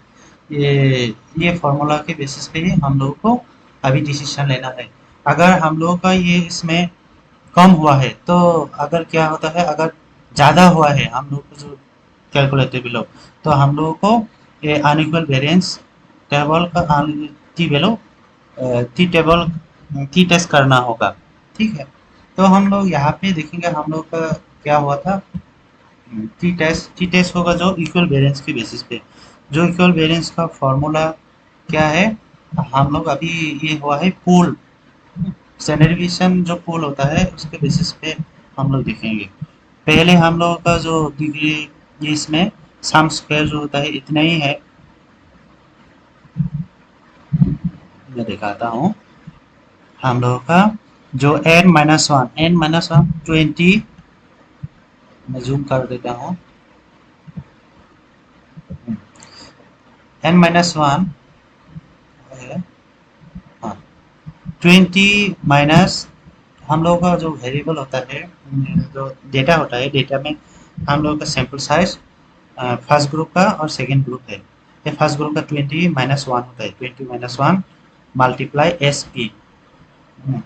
ये फॉर्मूला के बेसिस पे ही हम लोगों को अभी डिसीजन लेना है। अगर हम लोगों का ये इसमें कम हुआ है तो अगर क्या होता है, अगर ज़्यादा हुआ है हम लोग को जो कैलकुलेटिव बिलो, तो हम लोगों को ये अनइक्वल वेरिएंस टेबल का T value T table T test करना होगा। ठीक है, तो हम लोग यहाँ पे देखेंगे हम लोग का क्या हुआ था। टी टेस्ट होगा जो इक्वल वेरिएंस के बेसिस पे। जो इक्वल वेरिएंस का फॉर्मूला क्या है, हम लोग अभी ये हुआ है पूल, स्टैंडर्ड डिवीजन जो पूल होता है उसके बेसिस पे हम लोग देखेंगे। पहले हम लोगों का जो डिग्री, ये इसमें सम स्क्वायर जो होता है इतना ही है, मैं दिखाता हूँ। हम लोगों का जो n-1 20, मैं जूम कर देता हूँ। n-1 है, हाँ, 20 माइनस हम लोगों का जो वेरिएबल होता है, जो डेटा होता है, डेटा में हम लोगों का सैंपल साइज फर्स्ट ग्रुप का और सेकंड ग्रुप है। ये फर्स्ट ग्रुप का 20-1 होता है, 20-1 multiply S P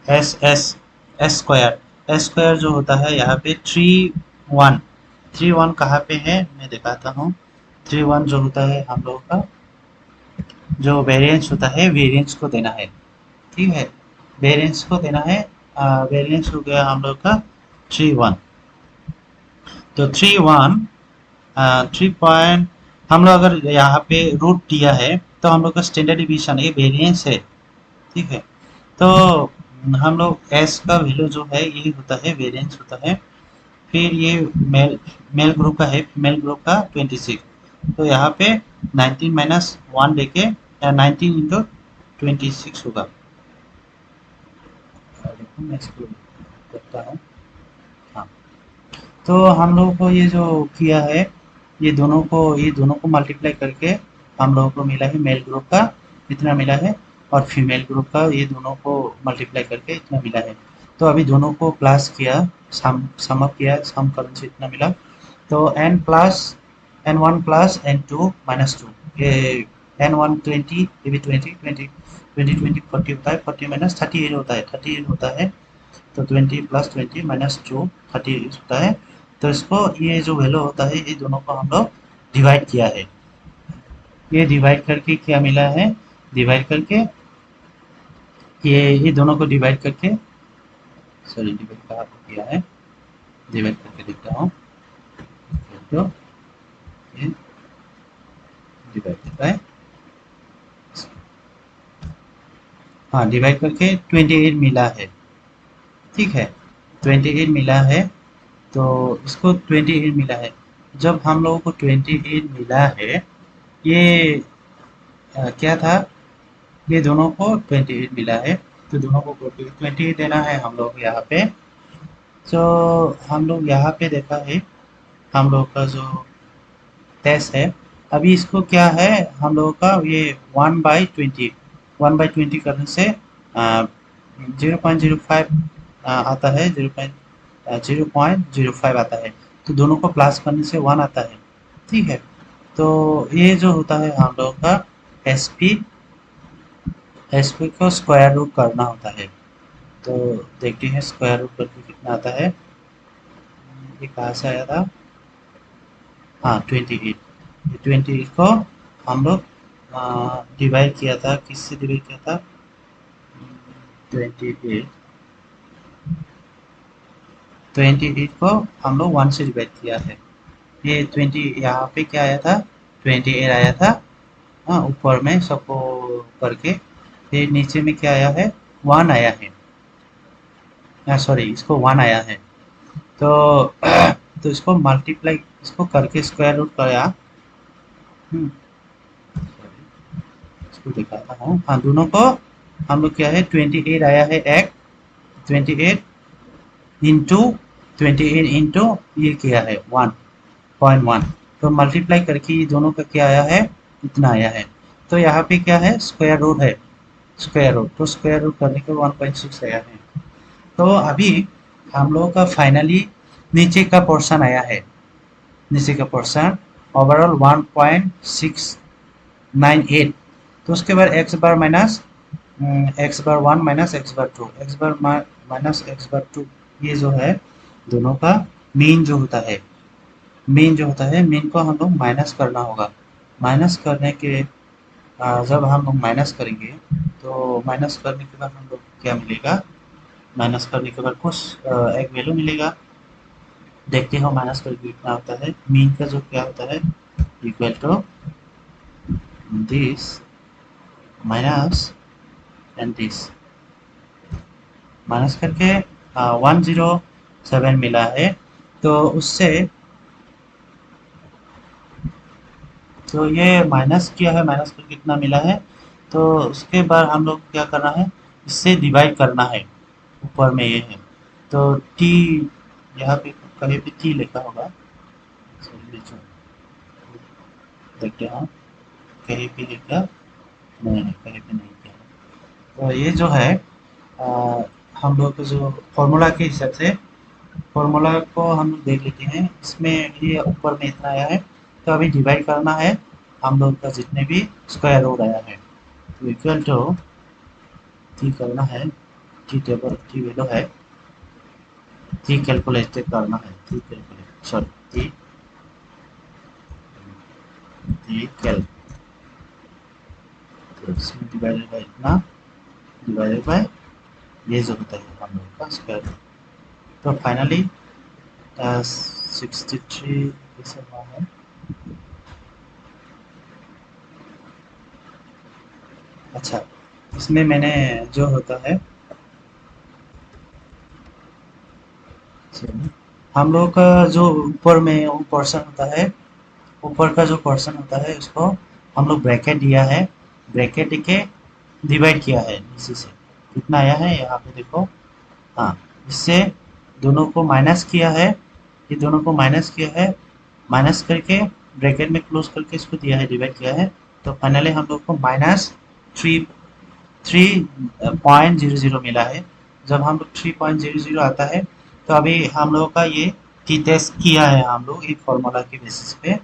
S S S square. S square जो होता है यहाँ पे 3-1 कहाँ पे है मैं दिखाता हूँ। 3-1 जो होता है हम लोगों का जो वेरिएंस होता है, वेरिएंस को देना है। ठीक है, वेरिएंस को देना है। वेरिएंस हो गया हम लोग का 3-1। तो 3-1 थ्री पॉइंट, हम लोग अगर यहाँ पे रूट दिया है तो हम लोग का स्टैंडर्ड डिवीजन ये वेरिएंस है। ठीक है, तो हम लोग एस का वैल्यू जो है ये होता है वेरिएंस होता है। फिर ये मेल मेल ग्रुप का है, फीमेल ग्रुप का 26। तो यहाँ पे 19-1 लेके 19 इंटू 26 होगा। देखो मैं इसको करता हूँ। हाँ, तो हम लोगों को ये जो किया है, ये दोनों को मल्टीप्लाई करके हम लोगों को मिला है मेल ग्रुप का इतना मिला है, और फीमेल ग्रुप का ये दोनों को मल्टीप्लाई करके इतना मिला है। तो अभी दोनों को प्लस किया, सम अप किया, सम करने से इतना मिला। तो n1 प्लस n2 माइनस 2, ये n1 20, ये भी 20 40 होता है, 40 माइनस 38 होता है, 38 होता है। तो 20 प्लस 20 माइनस 2 30 होता है। तो इसको ये जो वैल्यू होता है ये दोनों को हम लोग डिवाइड किया है। ये डिवाइड करके क्या मिला है, डिवाइड करके ये दोनों को डिवाइड करके, सॉरी डिवाइड कहाँ पे किया है, डिवाइड करके देखता हूँ। तो ये डिवाइड होता है, हाँ, डिवाइड करके 28 मिला है। ठीक है, 28 मिला है। तो इसको 28 मिला है। जब हम लोगों को 28 मिला है, ये क्या था, ये दोनों को 28 मिला है। तो दोनों को 28 देना है हम लोग यहाँ पे। तो हम लोग यहाँ पे देखा है हम लोग का जो टेस्ट है। अभी इसको क्या है, हम लोगों का ये 1/20 करने से 0.05 आता है, 0.05 आता है। तो दोनों को प्लस करने से 1 आता है। ठीक है, तो ये जो होता है हम लोगों का एस पी को स्क्वायर रूट करना होता है। तो देखते हैं स्क्वायर रूट करके कितना आता है। ये कहाँ से आया था, हाँ 28। 28 को हम लोग डिवाइड किया था, किससे डिवाइड किया था, 28 को हम लोग 1 से डिवाइड किया है। ये 20 यहाँ पे क्या आया था, 28 आया था। हाँ, ऊपर में सबको करके फिर नीचे में क्या आया है, 1 आया है, सॉरी इसको 1 आया है। तो तो इसको मल्टीप्लाई, इसको करके स्क्वायर रूट कराया। इसको दिखाता हूँ, हाँ दोनों को हम लोग क्या है 28 आया है, एक 28 इंटू 28 इंटू ये किया है 1.1, तो मल्टीप्लाई करके ये दोनों का क्या आया है, इतना आया है। तो यहाँ पे क्या है, स्क्वायर रूट है, स्क्वायर रूट, तो स्क्वायर रूट करने के 1.6 आया है। तो अभी हम लोगों का फाइनली नीचे का पोर्शन आया है, नीचे का पोर्शन ओवरऑल 1.698। तो उसके बाद एक्स बार माइनस एक्स बार 1 माइनस एक्स बार 2, एक्स बार माइनस एक्स बार 2, ये जो है दोनों का मीन जो होता है, मीन जो होता है, मीन को हम लोग माइनस करना होगा। माइनस करने के जब हम लोग माइनस करेंगे, तो माइनस करने के बाद हम लोग क्या मिलेगा, माइनस करने के बाद कुछ एक वैल्यू मिलेगा। देखते हो माइनस करके कितना होता है, मीन का जो क्या होता है, equal to this minus and this, minus करके 107 मिला है। तो उससे तो ये माइनस किया है, माइनस करके कितना मिला है, तो उसके बाद हम लोग क्या करना है, इससे डिवाइड करना है, ऊपर में ये है। तो टी यहाँ पे कहीं भी टी लिखा होगा, देखते हैं कहीं भी लिखा, नहीं कहीं भी नहीं किया। तो ये जो है आ, हम लोग को जो फॉर्मूला के हिसाब से, फॉर्मूला को हम लोग देख लेते हैं। इसमें ये ऊपर में इतना आया है, तो अभी डिवाइड करना है हम लोग का जितने भी स्क्वायर रूट आया है, तो इक्वल टू टी करना है, टी टेबल टी वैल्यू है, टी कैलकुलेट करना है, T calculate sorry T T cal, तो इसमें डिवाइडेड बाय इतना, डिवाइडेड बाय ये जो होता है हम लोग का स्क्वायर रूट। तो फाइनली 63 जैसे हुआ है। अच्छा, इसमें मैंने जो होता है, हम लोग का जो ऊपर में वो पोर्शन होता है, ऊपर का जो पोर्शन होता है उसको हम लोग ब्रैकेट दिया है, ब्रैकेट देके डिवाइड किया है नीचे से, कितना आया है यहाँ पे देखो। हाँ, इससे दोनों को माइनस किया है, ये दोनों को माइनस किया है, माइनस करके ब्रैकेट में क्लोज करके इसको दिया है, डिवाइड किया है। तो फाइनली हम लोग को थ्री 3.00 मिला है। जब हम लोग 3.00 आता है, तो अभी हम लोगों का ये टी टेस्ट किया है हम लोग एक फार्मूला के बेसिस पे।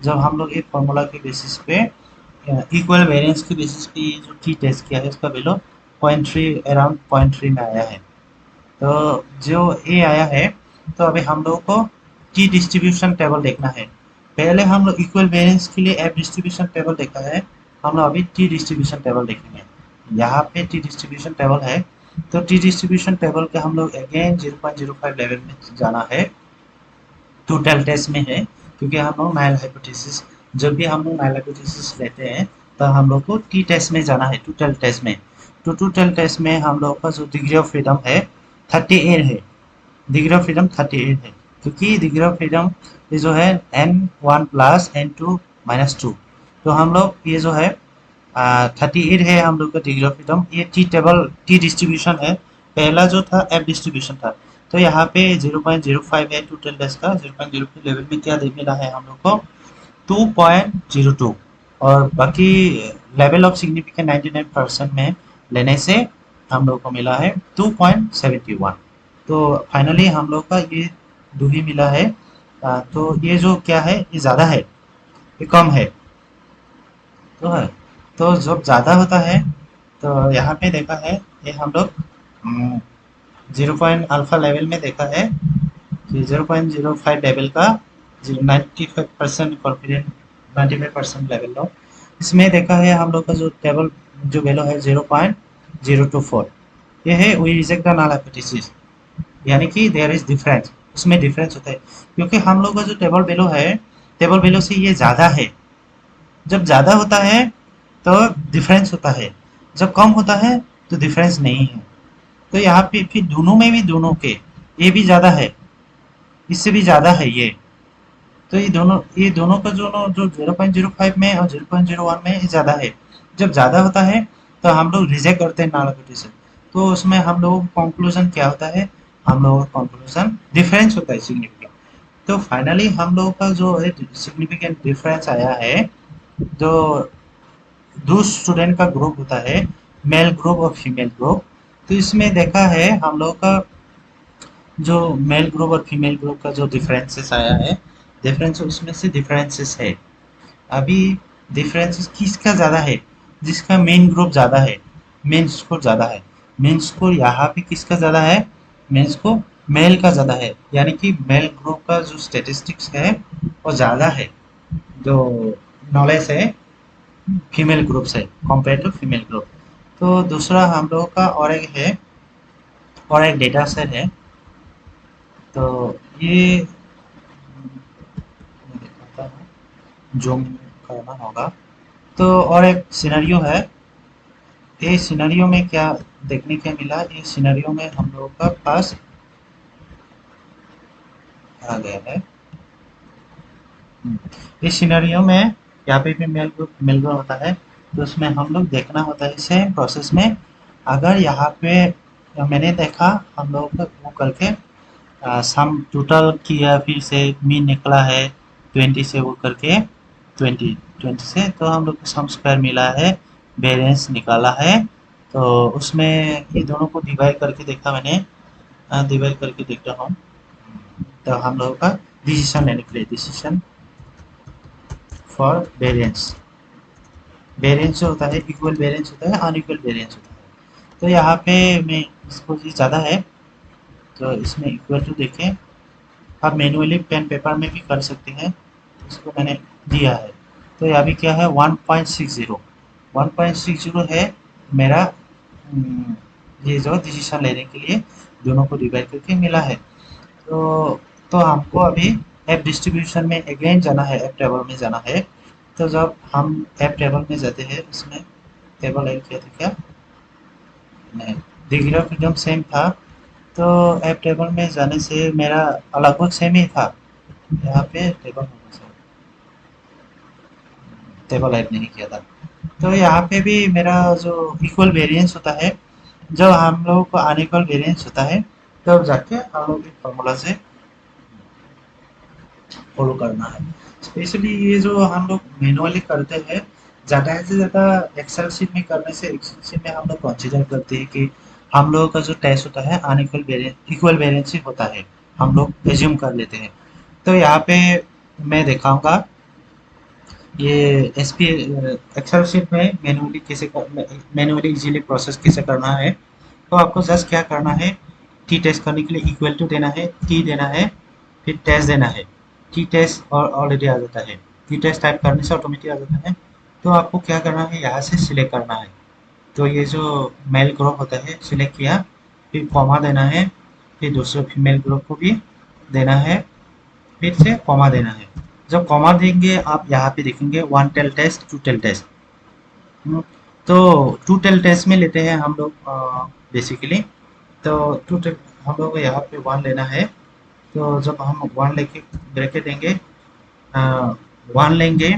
जब हम लोग एक फार्मूला के बेसिस पे इक्वल वेरिएंस के बेसिस पे ये जो टी टेस्ट किया है, उसका वैल्यू 0.3 अराउंड 0.3 में आया है। तो जो ए आया है, तो अभी हम लोग को टी डिस्ट्रीब्यूशन टेबल देखना है। पहले हम लोग इक्वल वेरिएंस के लिए एफ डिस्ट्रीब्यूशन टेबल देखा है, हम लोग अभी टी डिस्ट्रीब्यूशन टेबल देखेंगे। यहाँ पे टी डिस्ट्रीब्यूशन टेबल है, तो टी डिस्ट्रीब्यूशन टेबल के हम लोग अगेन 0.05 लेवल में जाना है, टोटल टेस्ट में है, क्योंकि हम लोग नाइल हाइपोथेसिस, जब भी हम लोग नाइल हाइपोथेसिस लेते हैं, तो हम लोग को टी टेस्ट में जाना है, टोटल टेस्ट में। तो टोटल टेस्ट में हम लोग का जो डिग्री ऑफ फ्रीडम है 38 है, डिग्री ऑफ फ्रीडम 38 है, क्योंकि डिग्री ऑफ फ्रीडम ये जो है n1 प्लस n2 माइनस 2। तो हम लोग ये जो है 38 है हम लोग का डिग्री ऑफ फ्रीडम। ये टी टेबल टी डिस्ट्रीब्यूशन है, पहला जो था एफ डिस्ट्रीब्यूशन था। तो यहाँ पे 0.05 है टोटल टेस्ट का, 0.05 लेवल में क्या दे मिला है हम लोग को, 2.02 और बाकी लेवल ऑफ सिग्निफिकेंट 99% में लेने से हम लोग को मिला है 2.71। तो फाइनली हम लोग का ये दो ही मिला है। तो ये जो क्या है, ये ज़्यादा है, ये कम है, तो है। तो जब ज़्यादा होता है तो यहाँ पे देखा है, ये हम लोग 0 लेवल में देखा है कि 0.05 लेवल का 95% कॉन्फिडेंट, 95% लेवल लो, इसमें देखा है हम लोग का जो टेबल जो वैल्यू है 0.024, ये है we reject the null hypothesis, यानी कि देयर इज डिफरेंस, उसमें डिफरेंस होता है क्योंकि हम लोग का जो टेबल वैल्यू है, टेबल वैल्यू से ये ज़्यादा है। जब ज़्यादा होता है तो डिफरेंस होता है, जब कम होता है तो डिफरेंस नहीं है। तो यहाँ पे फिर दोनों में भी, दोनों के ये भी ज़्यादा है, इससे भी ज़्यादा है ये। तो ये दोनों का जो 0.05 में और 0.01 में ये ज़्यादा है। जब ज़्यादा होता है तो हम लोग रिजेक्ट करते हैं नल हाइपोथेसिस। तो उसमें हम लोगों का कंक्लूजन क्या होता है, हम लोगों का कंक्लूजन डिफरेंस होता है सिग्निफिकेंट। तो फाइनली हम लोगों का जो है सिग्निफिकेंट डिफरेंस आया है, जो दो स्टूडेंट का ग्रुप होता है, मेल ग्रुप और फीमेल ग्रुप। तो इसमें देखा है हम लोग का जो मेल ग्रुप और फीमेल ग्रुप का जो डिफरेंसेस आया है, डिफरेंस उसमें से डिफरेंसेस है। अभी डिफरेंसेस किसका ज़्यादा है, जिसका मेन ग्रुप ज़्यादा है, मेन स्कोर ज़्यादा है। मेन स्कोर यहाँ पे किसका ज़्यादा है, मेन स्कोर मेल का ज़्यादा है, यानी कि मेल ग्रुप का जो स्टेटिस्टिक्स है वो ज़्यादा है, जो नॉलेज है फीमेल ग्रुप से कंपेयर टू फीमेल ग्रुप। तो दूसरा हम लोगों का और एक है, और एक डेटा सेट है। तो ये मैं दिखाता हूँ, जूम करना होगा। तो और एक सिनेरियो है, ये सिनेरियो में क्या देखने को मिला, ये सिनेरियो में हम लोगों का पास आ गया है। इस सिनेरियो में यहाँ पे भी मेल ग्रुप होता है, तो उसमें हम लोग देखना होता है सेम प्रोसेस में। अगर यहाँ पे मैंने देखा हम लोग वो करके सम टोटल किया, फिर से मीन निकला है 20 से वो करके 20 से, तो हम लोग को सम स्क्वायर मिला है, वेरिएंस निकाला है। तो उसमें ये दोनों को डिवाइड करके देखा मैंने, डिवाइड करके देखता हूँ। तो हम लोगों का डिसीजन लेने के लिए, डिसीजन फॉर वेरिएंस, वेरिएंस जो होता है इक्वल वेरिएंस होता है, अनइक्वल वेरिएंस होता है। तो यहाँ पे मैं इसको ये ज़्यादा है, तो इसमें इक्वल टू देखें, आप मैनुअली पेन पेपर में भी कर सकते हैं, इसको मैंने दिया है। तो यहाँ भी क्या है 1.60, 1.60 है मेरा, ये जो डिसीजन लेने के लिए दोनों को डिवाइड करके मिला है। तो हमको अभी ऐप डिस्ट्रीब्यूशन में अगेन जाना है, ऐप टेबल में जाना है। तो जब हम ऐप टेबल में जाते हैं, उसमें टेबल ऐड किया था क्या, नहीं, डिग्री ऑफ फ्रीडम सेम था। तो ऐप टेबल में जाने से मेरा लगभग सेम ही था। यहाँ पे टेबल होगा सर, टेबल ऐड नहीं किया था। तो यहाँ पे भी मेरा जो इक्वल वेरिएंस होता है, जब हम लोग को अनइक्वल वेरिएंस होता है, तब जाके हम लोग एक फॉर्मूला से फॉलो करना है। स्पेशली ये जो हम लोग मैनुअली करते हैं, ज़्यादा से ज़्यादा एक्सेल शीट में करने से, एक्सेल शीट में हम लोग कंसिडर करते हैं कि हम लोगों का जो टेस्ट होता है अनइक्वल वेरिएंस, इक्वल वेरिएंस ही होता है, हम लोग एज्यूम कर लेते हैं। तो यहाँ पे मैं दिखाऊंगा ये एस पी एक्सेल शीट में मैनुअली कैसे, मैनुअली इजीली प्रोसेस कैसे करना है। तो आपको जस्ट क्या करना है, टी टेस्ट करने के लिए इक्वल टू देना है, टी देना है, फिर टेस्ट देना है। टी टेस्ट और ऑलरेडी आ जाता है, टी टेस्ट टाइप करने से ऑटोमेटिक आ जाता है। तो आपको क्या करना है, यहाँ से सिलेक्ट करना है। तो ये जो मेल ग्रुप होता है सिलेक्ट किया, फिर कॉमा देना है, फिर दूसरे फीमेल ग्रुप को भी देना है, फिर से कॉमा देना है। जब कॉमा देंगे आप यहाँ पे देखेंगे one tail test, two tail test. तो टू टेल टेस्ट में लेते हैं हम लोग बेसिकली। तो टू टेल हम लोग को यहाँ पे वन लेना है। तो जब हम वन लेके ब्रैकेट देंगे, वन लेंगे,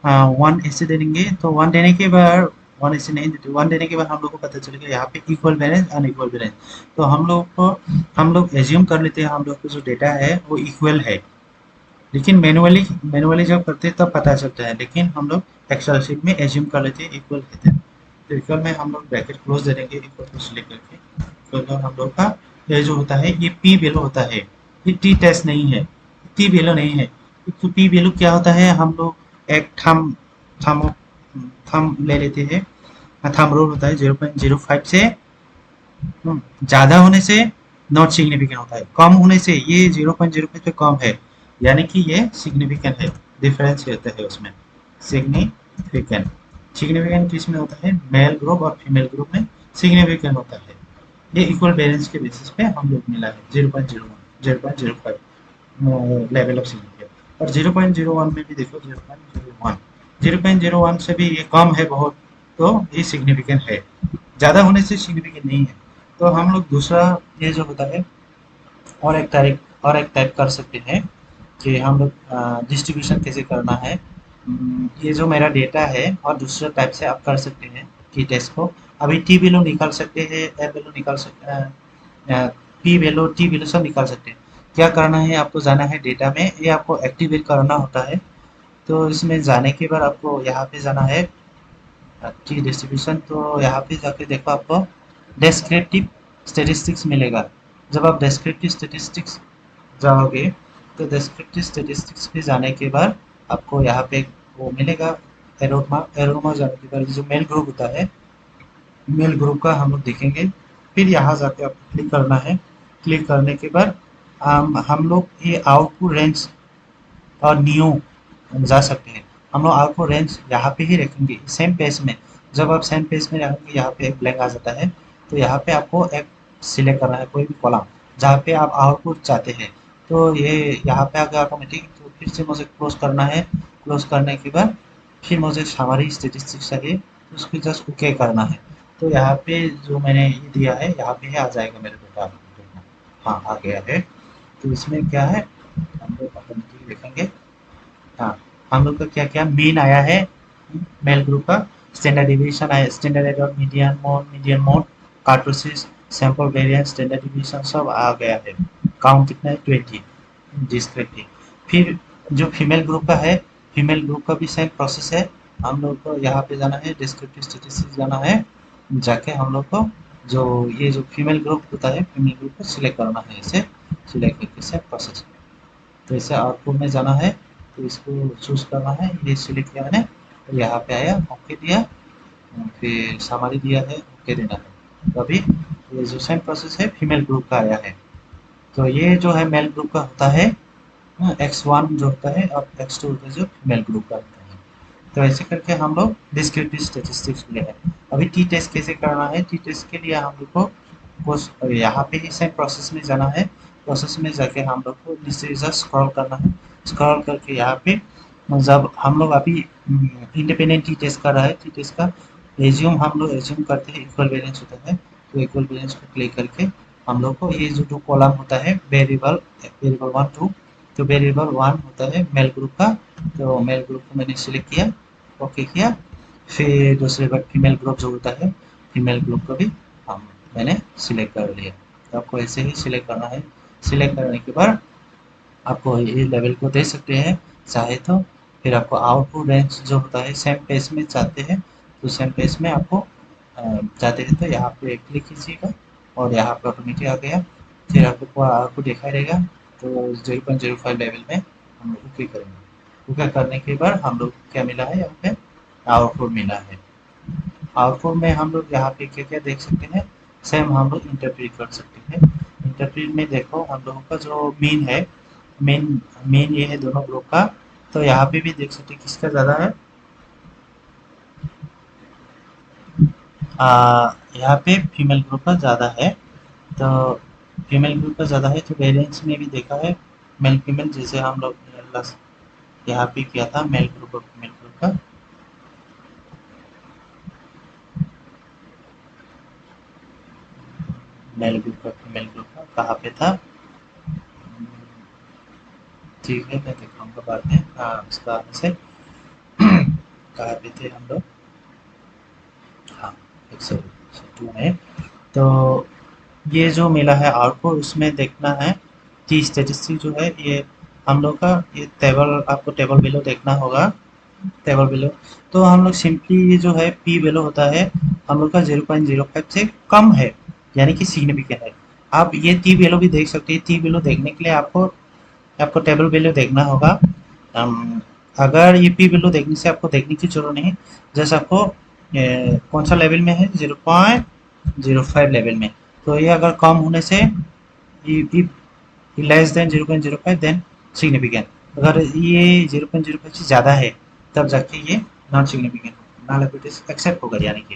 वन ऐसे दे देंगे। तो वन देने के बाद, वन ऐसे नहीं देते, वन देने के बाद हम लोग को पता चलेगा यहाँ पे इक्वल बैलेंस अनइक्वल बैलेंस। तो हम लोग एज्यूम कर लेते हैं हम लोग को जो डेटा है वो इक्वल है, लेकिन मैनुअली मैनुअली जब करते हैं तब पता चलता है, लेकिन हम लोग एक्सेल शीट में एज्यूम कर लेते हैं इक्वल कहते हैं। तो इक्वल में हम लोग ब्रैकेट क्लोज दे देंगे इक्वल को सिलेक्ट करके। इक्वल में हम लोग का ये जो होता है ये पी वैल्यू होता है, ये टी टेस्ट नहीं है, टी वैल्यू नहीं है। तो पी वैल्यू क्या होता है, हम लोग एक थम थम थम ले लेते हैं। थम रूल होता है 0.05 से ज़्यादा होने से नॉट सिग्निफिकेंट होता है, कम होने से ये 0.05 पे कम है यानी कि ये सिग्निफिकेंट है। डिफरेंस होता है उसमें सिग्निफिकेंट। सिग्निफिकेंट किस में होता है, मेल ग्रुप और फीमेल ग्रुप में सिग्निफिकेंट होता है। ये इक्वल बैलेंस के बेसिस पे हम लोग मिला है 0.01 0.05 लेवल ऑफ सिग्निफिकेंट। और 0.01 में भी देखो 0.01, 0.01 से भी ये कम है बहुत, तो ये सिग्निफिकेंट है। ज़्यादा होने से सिग्निफिकेंट नहीं है। तो हम लोग दूसरा ये जो होता है और एक टाइप कर सकते हैं कि हम लोग डिस्ट्रीब्यूशन कैसे करना है। ये जो मेरा डेटा है और दूसरे टाइप से आप कर सकते हैं की टेस्ट को। अभी टी वैल्यू निकाल सकते हैं, एफ वैल्यू निकाल सकते हैं, पी वैल्यू टी वैल्यू सब निकाल सकते हैं। क्या करना है, आपको जाना है डेटा में, ये आपको एक्टिवेट करना होता है। तो इसमें जाने के बाद आपको यहाँ पे जाना है की डिस्ट्रीब्यूशन। तो यहाँ पे जाके देखो आपको डेस्क्रिप्टिव स्टेटिस्टिक्स मिलेगा। जब आप डेस्क्रिप्टिव स्टेटिस्टिक्स जाओगे तो डेस्क्रिप्टिव स्टेटिस्टिक्स पे जाने के बाद आपको यहाँ पे वो मिलेगा एरोमा। एरोमा जाने के बाद जो मेल ग्रुप होता है, मेल ग्रुप का हम लोग देखेंगे। फिर यहाँ जाके आपको क्लिक करना है। क्लिक करने के बाद हम लोग ये आउटपुट रेंज और न्यू जा सकते हैं। हम लोग आउटपुट रेंज यहाँ पे ही रखेंगे सेम पेज में। जब आप सेम पेज में रखेंगे यहाँ पे एक ब्लैंक आ जाता है। तो यहाँ पे आपको एक सिलेक्ट करना है कोई भी कॉलम जहाँ पे आप आउटपुट चाहते हैं। तो ये यहाँ पे आ गया ऑटोमेटिक। तो फिर से मुझे क्लोज करना है। क्लोज करने के बाद फिर मुझे हमारी स्टेटिस्टिक्स चाहिए, तो उसको जस्ट ओके करना है। तो यहाँ पे जो मैंने ये दिया है यहाँ पे आ जाएगा मेरे बेटा। हाँ आ गया है। तो इसमें क्या है हम लोग ऑटोमेटिक देखेंगे। हाँ, हम लोग का क्या-क्या मेन आया है, मेल ग्रुप का स्टैंडर्ड डिवीजन आया, standard error, median mode, kurtosis, sample variance, standard division सब आ गया है। काउंट कितना है 20 डिस्क्रिप्टिव। फिर जो फीमेल ग्रुप का है, फीमेल ग्रुप का भी सेम प्रोसेस है। हम लोग को यहाँ पे जाना है डिस्क्रिप्टिव स्टैटिस्टिक्स जाना है। जाके हम लोग को जो ये जो फीमेल ग्रुप होता है, फीमेल ग्रुप को सिलेक्ट करना है। इसे सिलेक्ट करके सेम प्रोसेस। तो इसे आउटपुट में जाना है, तो इसको चूज करना है। ये सिलेक्ट किया मैंने, तो यहाँ पे आया ओके दिया, फिर समरी दिया है, ओके देना है। तो अभी ये जो सेम प्रोसेस है फीमेल ग्रुप का आया है। तो ये जो है मेल ग्रुप का होता है X1 जो होता है, और X2 होता है जो फीमेल ग्रुप का होता है। तो ऐसे करके हम लोग डिस्क्रिप्टिव स्टैटिस्टिक्स लिए हैं। अभी टी टेस्ट कैसे करना है, टी टेस्ट के लिए हम लोग को बस यहाँ पे ही सेम प्रोसेस में जाना है। प्रोसेस में जाके हम लोग को नीचे जस्ट स्क्रॉल करना है। स्क्रॉल करके यहाँ पे जब हम लोग अभी इंडिपेंडेंट टी टेस्ट कर रहा है, टी टेस्ट का एज्यूम हम लोग एज्यूम करते हैं इक्वल बैलेंस होता है। तो इक्वल बैलेंस को क्लिक करके हम लोग को ये जो दो कॉलम होता है वेरिएबल वेरिएबल 1 2, तो वेरिएबल 1 होता है मेल ग्रुप का। तो मेल ग्रुप को मैंने सिलेक्ट किया, ओके किया। फिर दूसरे बार फीमेल ग्रुप जो होता है, फीमेल ग्रुप को भी हम मैंने सिलेक्ट कर लिया। तो आपको ऐसे ही सिलेक्ट करना है। सिलेक्ट करने के बाद आपको ये लेवल को दे सकते हैं चाहे तो। फिर आपको आउटपुट रेंज जो होता है सेम पेज में चाहते हैं, तो सेम पेज में आपको चाहते हैं तो यहाँ पे क्लिक कीजिएगा और यहाँ पे ऑटोमेटिक आ गया। फिर आपको दिखाई देगा। तो 0.05 लेवल में हम लोग ओके करेंगे। ओके करने के बाद हम लोग क्या मिला है, यहाँ पे आउटपुट मिला है। आउटपुट में हम लोग यहाँ पे क्या क्या देख सकते हैं, सेम हम लोग इंटरप्रेट कर सकते हैं। इंटरप्रेट में देखो हम लोगों का जो मीन है, मेन मेन ये है दोनों ग्रुप का। तो यहाँ पे भी देख सकते हैं किसका ज़्यादा है। यहाँ पे फीमेल ग्रुप का ज़्यादा है। तो फीमेल ग्रुप का ज़्यादा है तो वेरिएंस में भी देखा है मेल फीमेल, जैसे हम लोग यहाँ पे किया था मेल ग्रुप और फीमेल ग्रुप का। मेल ग्रुप का फीमेल ग्रुप का कहाँ पे था, ठीक है मैं दिखाऊंगा बाद में। हाँ उसका से कहाँ पे थे हम लोग, हाँ 102 में। तो ये जो मिला है आउटपुट उसमें देखना है कि स्टैटिस्टिक जो है ये हम लोग का ये टेबल, आपको टेबल बिलो देखना होगा, टेबल बिलो। तो हम लोग सिंपली ये जो है पी वैल्यू होता है हम लोग का 0.05 से कम है, यानी कि सिग्निफिकेंट है। आप ये टी वैल्यू भी देख सकते हैं। टी वैल्यू देखने के लिए आपको आपको टेबल वैल्यू देखना होगा। अगर ये पी वैल्यू देखने से आपको देखने की जरूरत नहीं, जैसे आपको कौन सा लेवल में है, 0.05 लेवल में। तो ये अगर कम होने से लेस देन 0.05 देन सिग्निफिकेंट। अगर ये 0.05 से ज़्यादा है तब जाके ये नॉन सिग्निफिकेंट नॉन एक्सेप्ट होगा, यानी कि।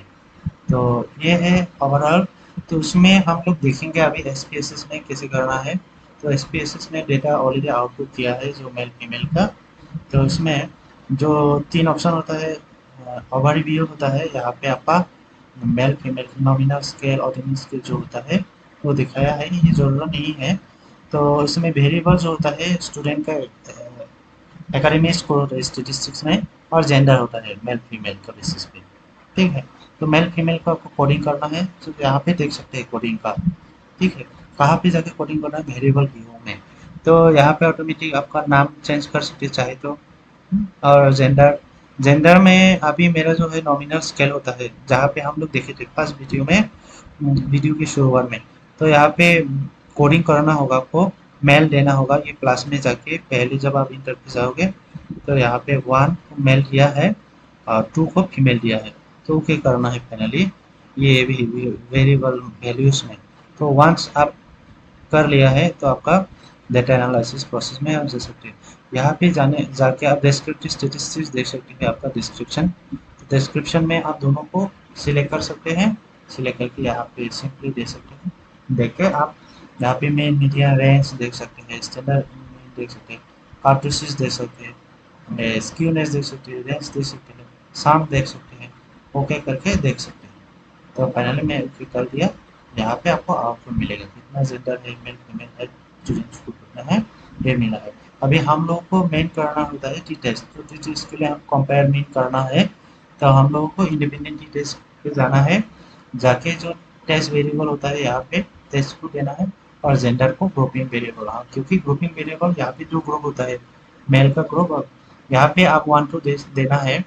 तो ये है ओवरऑल। तो उसमें हम लोग देखेंगे अभी एसपीएसएस में कैसे करना है। तो एसपीएसएस में डेटा ऑलरेडी आउटपुट किया है जो मेल फीमेल का। तो इसमें जो तीन ऑप्शन होता है, ओवरव्यू होता है, यहाँ पे आपका male female nominal scale ordinal scale जो होता है वो दिखाया है, ये जरूरत नहीं है। तो इसमें वेरिएबल जो होता है स्टूडेंट का एकेडमिक स्कोर होता है स्टेटिस्टिक्स में, और जेंडर होता है मेल फीमेल का बेसिस पे। ठीक है। तो मेल फीमेल को आपको कोडिंग करना है, तो यहाँ पे देख सकते हैं कोडिंग का। ठीक है। कहाँ पे जाके कोडिंग करना है, वेरिएबल व्यू में। तो यहाँ पे ऑटोमेटिक आपका नाम चेंज कर सकते हैं चाहे तो। और जेंडर, जेंडर में अभी मेरा जो है नॉमिनल स्केल होता है, जहाँ पे हम लोग देखे थे फर्स्ट वीडियो में, वीडियो की शुरुआत में। तो यहाँ पे कोडिंग करना होगा आपको, मेल देना होगा। ये क्लास में जाके पहले जब आप इंटर पे जाओगे तो यहाँ पे 1 को मेल दिया है और 2 को फीमेल दिया है। तो ओके करना है फाइनली ये भी वेरिएबल वैल्यूज में। तो वंस आप कर लिया है तो आपका डेटा एनालिसिस प्रोसेस में आप जा सकते हैं। यहाँ पे जाने जाके आप डिस्क्रिप्टिव स्टैटिस्टिक्स देख सकते हैं, आपका डिस्क्रिप्शन। डिस्क्रिप्शन में आप दोनों को सिलेक्ट कर सकते हैं। सिलेक्ट करके यहाँ पे सिंपली दे सकते हैं। देख के आप यहाँ पे मेन मीडिया रेंज देख सकते हैं, स्टैंडर्ड देख सकते हैं, कार्ट्रिजेस देख सकते हैं, स्क्यूनेस देख सकते हैं, रेंज देख सकते हैं, साउंड देख सकते हैं। ओके करके देख सकते हैं। तो फाइनली मैं ओके कर दिया। यहाँ पे आपको आउटपुट मिलेगा कितना जेंडर है, मेल फीमेल है, स्टूडेंट्स को कितना है, ये मिला है। अभी हम लोग को मेन करना होता है टी टेस्ट। तो टी टेस्ट के लिए हम कंपेयर मेन करना है, तो हम लोगों को इंडिपेंडेंट टी टेस्ट पे जाना है। जाके जो टेस्ट वेरिएबल होता है यहाँ पे टेस्ट को देना है, और जेंडर को ग्रुपिंग वेरिएबल। हाँ, क्योंकि ग्रुपिंग वेरिएबल यहाँ पे जो ग्रुप होता है मेल का ग्रुप, यहाँ पे आप 1 2 देना है।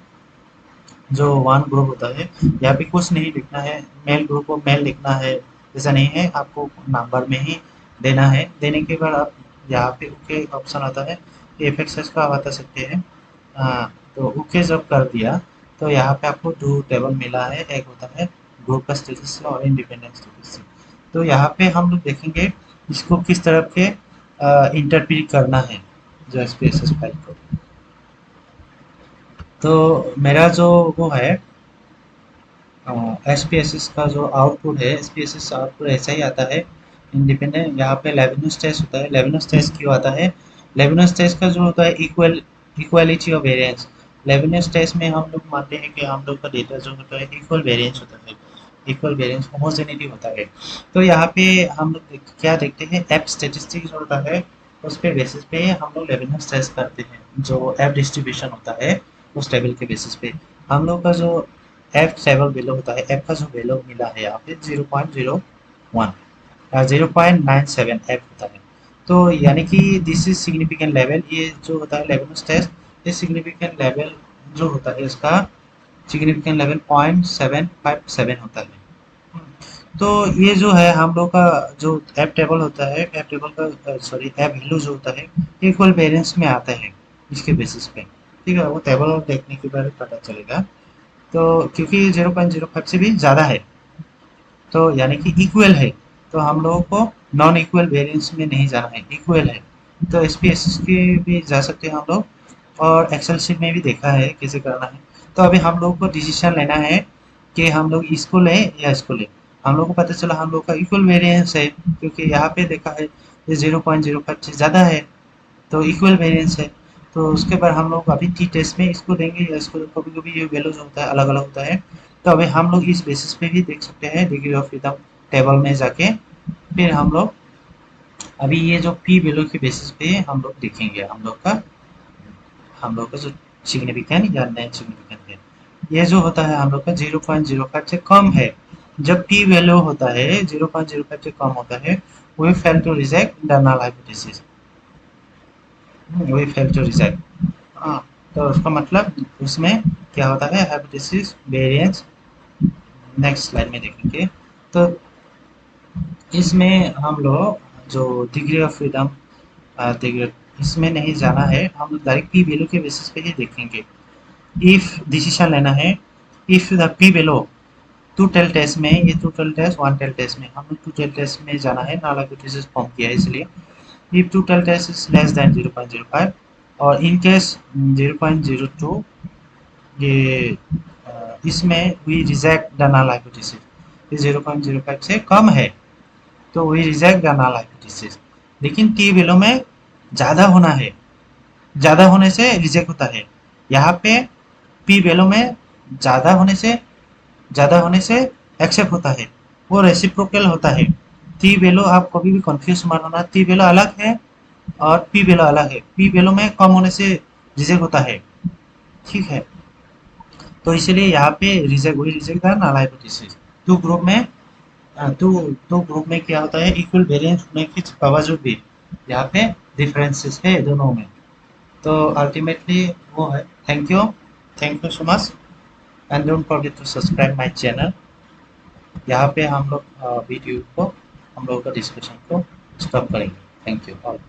जो 1 ग्रुप होता है यहाँ पे कुछ नहीं लिखना है, मेल ग्रुप को मेल लिखना है ऐसा नहीं है, आपको नंबर में ही देना है। देने के बाद आप यहाँ पे ओके ऑप्शन आता है, एफएक्सएस का बता सकते हैं। हाँ, तो ओके जब कर दिया तो यहाँ पे आपको 2 टेबल मिला है, एक होता है ग्रुप का स्टेटस और इंडिपेंडेंट स्टेटस। तो यहाँ पे हम लोग देखेंगे इसको किस तरह के इंटरप्रेट करना है जो एसपीएसएस फाइल को। तो मेरा जो वो है एस पी एस एस का जो आउटपुट है, S P S S output ऐसा ही आता है इंडिपेंडेंट। यहाँ पे लेविनस टेस्ट होता है। लेविनस टेस्ट क्यों आता है, लेविनस टेस्ट का जो होता है इक्वलिटी ऑफ वेरिएंस। लेविनस टेस्ट में हम लोग मानते हैं कि हम लोग का डेटा जो होता है इक्वल वेरिएंस होता है, इक्वल वेरिएंस होमोजेनिटी होता है। तो यहाँ पे हम लोग क्या देखते हैं, एप स्टेटिस्टिक्स जो होता है उस पे बेसिस पे हम लोग लेविनस टेस्ट करते हैं। जो एप डिस्ट्रीब्यूशन होता है उस टेबल के बेसिस पे हम लोग का जो एफ टेबल वैल्यू होता है, एफ का जो वैल्यू मिला है यहाँ पे 0.01 0.97 एफ होता है। तो यानी कि दिस इज सिग्निफिकेंट लेवल। ये जो होता है लेविनस टेस्ट, ये सिग्निफिकेंट लेवल जो होता है इसका सिग्निफिकेंट लेवल 0.757 होता है। तो ये जो है हम लोग का जो एप टेबल होता है, एप टेबल का सॉरी एप वैल्यू जो होता है इक्वल वेरिएंस में आता है इसके बेसिस पे। ठीक है, वो टेबल देखने के बाद पता चलेगा। तो क्योंकि 0.05 से भी ज़्यादा है तो यानी कि इक्वल है, तो हम लोगों को नॉन इक्वल वेरिएंस में नहीं जाना है, इक्वल है। तो एस पी एस के भी जा सकते हैं हम लोग, और एक्सेल शीट में भी देखा है कैसे करना है। तो अभी हम लोग को डिसीजन लेना है कि हम लोग इसको लें या इसको लें। हम लोग को पता चला हम लोग का इक्वल वेरिएंस है, क्योंकि यहाँ पे देखा है ये 0.05 से ज़्यादा है, तो इक्वल वेरिएंस है। तो उसके बाद हम लोग अभी टी टेस्ट में इसको देंगे या इसको, कभी कभी ये वैल्यू जो होता है अलग अलग होता है। तो अभी हम लोग इस बेसिस पे भी देख सकते हैं डिग्री ऑफ फ्रीडम टेबल में जाके। फिर हम लोग अभी ये जो पी वैल्यू के बेसिस पे हम लोग देखेंगे हम लोग का जो सिग्निफिकेंट या नॉन सिग्निफिकेंट है। ये जो होता है हम लोग का 0.05 से कम है। जब पी वैल्यू होता है 0.05 से कम होता है, we fail to reject the null hypothesis. वही फेल टू रिजेक्ट। हाँ, तो उसका मतलब उसमें क्या होता है, हाइपोथेसिस वेरिएंस। नेक्स्ट स्लाइड में देखेंगे। तो इसमें हम लोग जो डिग्री ऑफ फ्रीडम इसमें नहीं जाना है, हम डायरेक्ट पी वैल्यू के बेसिस पे ही देखेंगे। इफ डिसीजन लेना है, if the P value two tail test में, ये two tail test one tail test में, हम टू टेल टेस्ट में जाना है, नल हाइपोथेसिस फॉर्म किया है इसलिए। If two tail test is less than 0.05 और इन केस 0.02, ये इसमें we reject the null hypothesis. ये 0.05 से कम है तो we reject the null hypothesis. लेकिन टी वैल्यू में ज़्यादा होना है, ज़्यादा होने से रिजेक्ट होता है। यहाँ पे पी वैल्यू में ज़्यादा होने से ज़्यादा होने से एक्सेप्ट होता है, वो रेसिप्रोकल होता है। टी वैल्यू आप कभी भी कंफ्यूज मत होना, टी वैल्यू अलग है और पी वैल्यू अलग है। पी वैल्यू में कम होने से रिजेक्ट होता है, ठीक है। तो इसलिए यहाँ पे रिजेक्ट, वही रिजेक्ट था नल हाइपोथेसिस। टू ग्रुप में तो ग्रुप में क्या होता है, इक्वल वेरिएंस होने के बावजूद भी यहाँ पे डिफरेंसेस है दोनों में। तो अल्टीमेटली वो है। Thank you so much and don't forget to subscribe my channel. यहाँ पे हम लोग वीडियो को, हम लोग का डिस्कशन को स्टॉप करेंगे। Thank you all.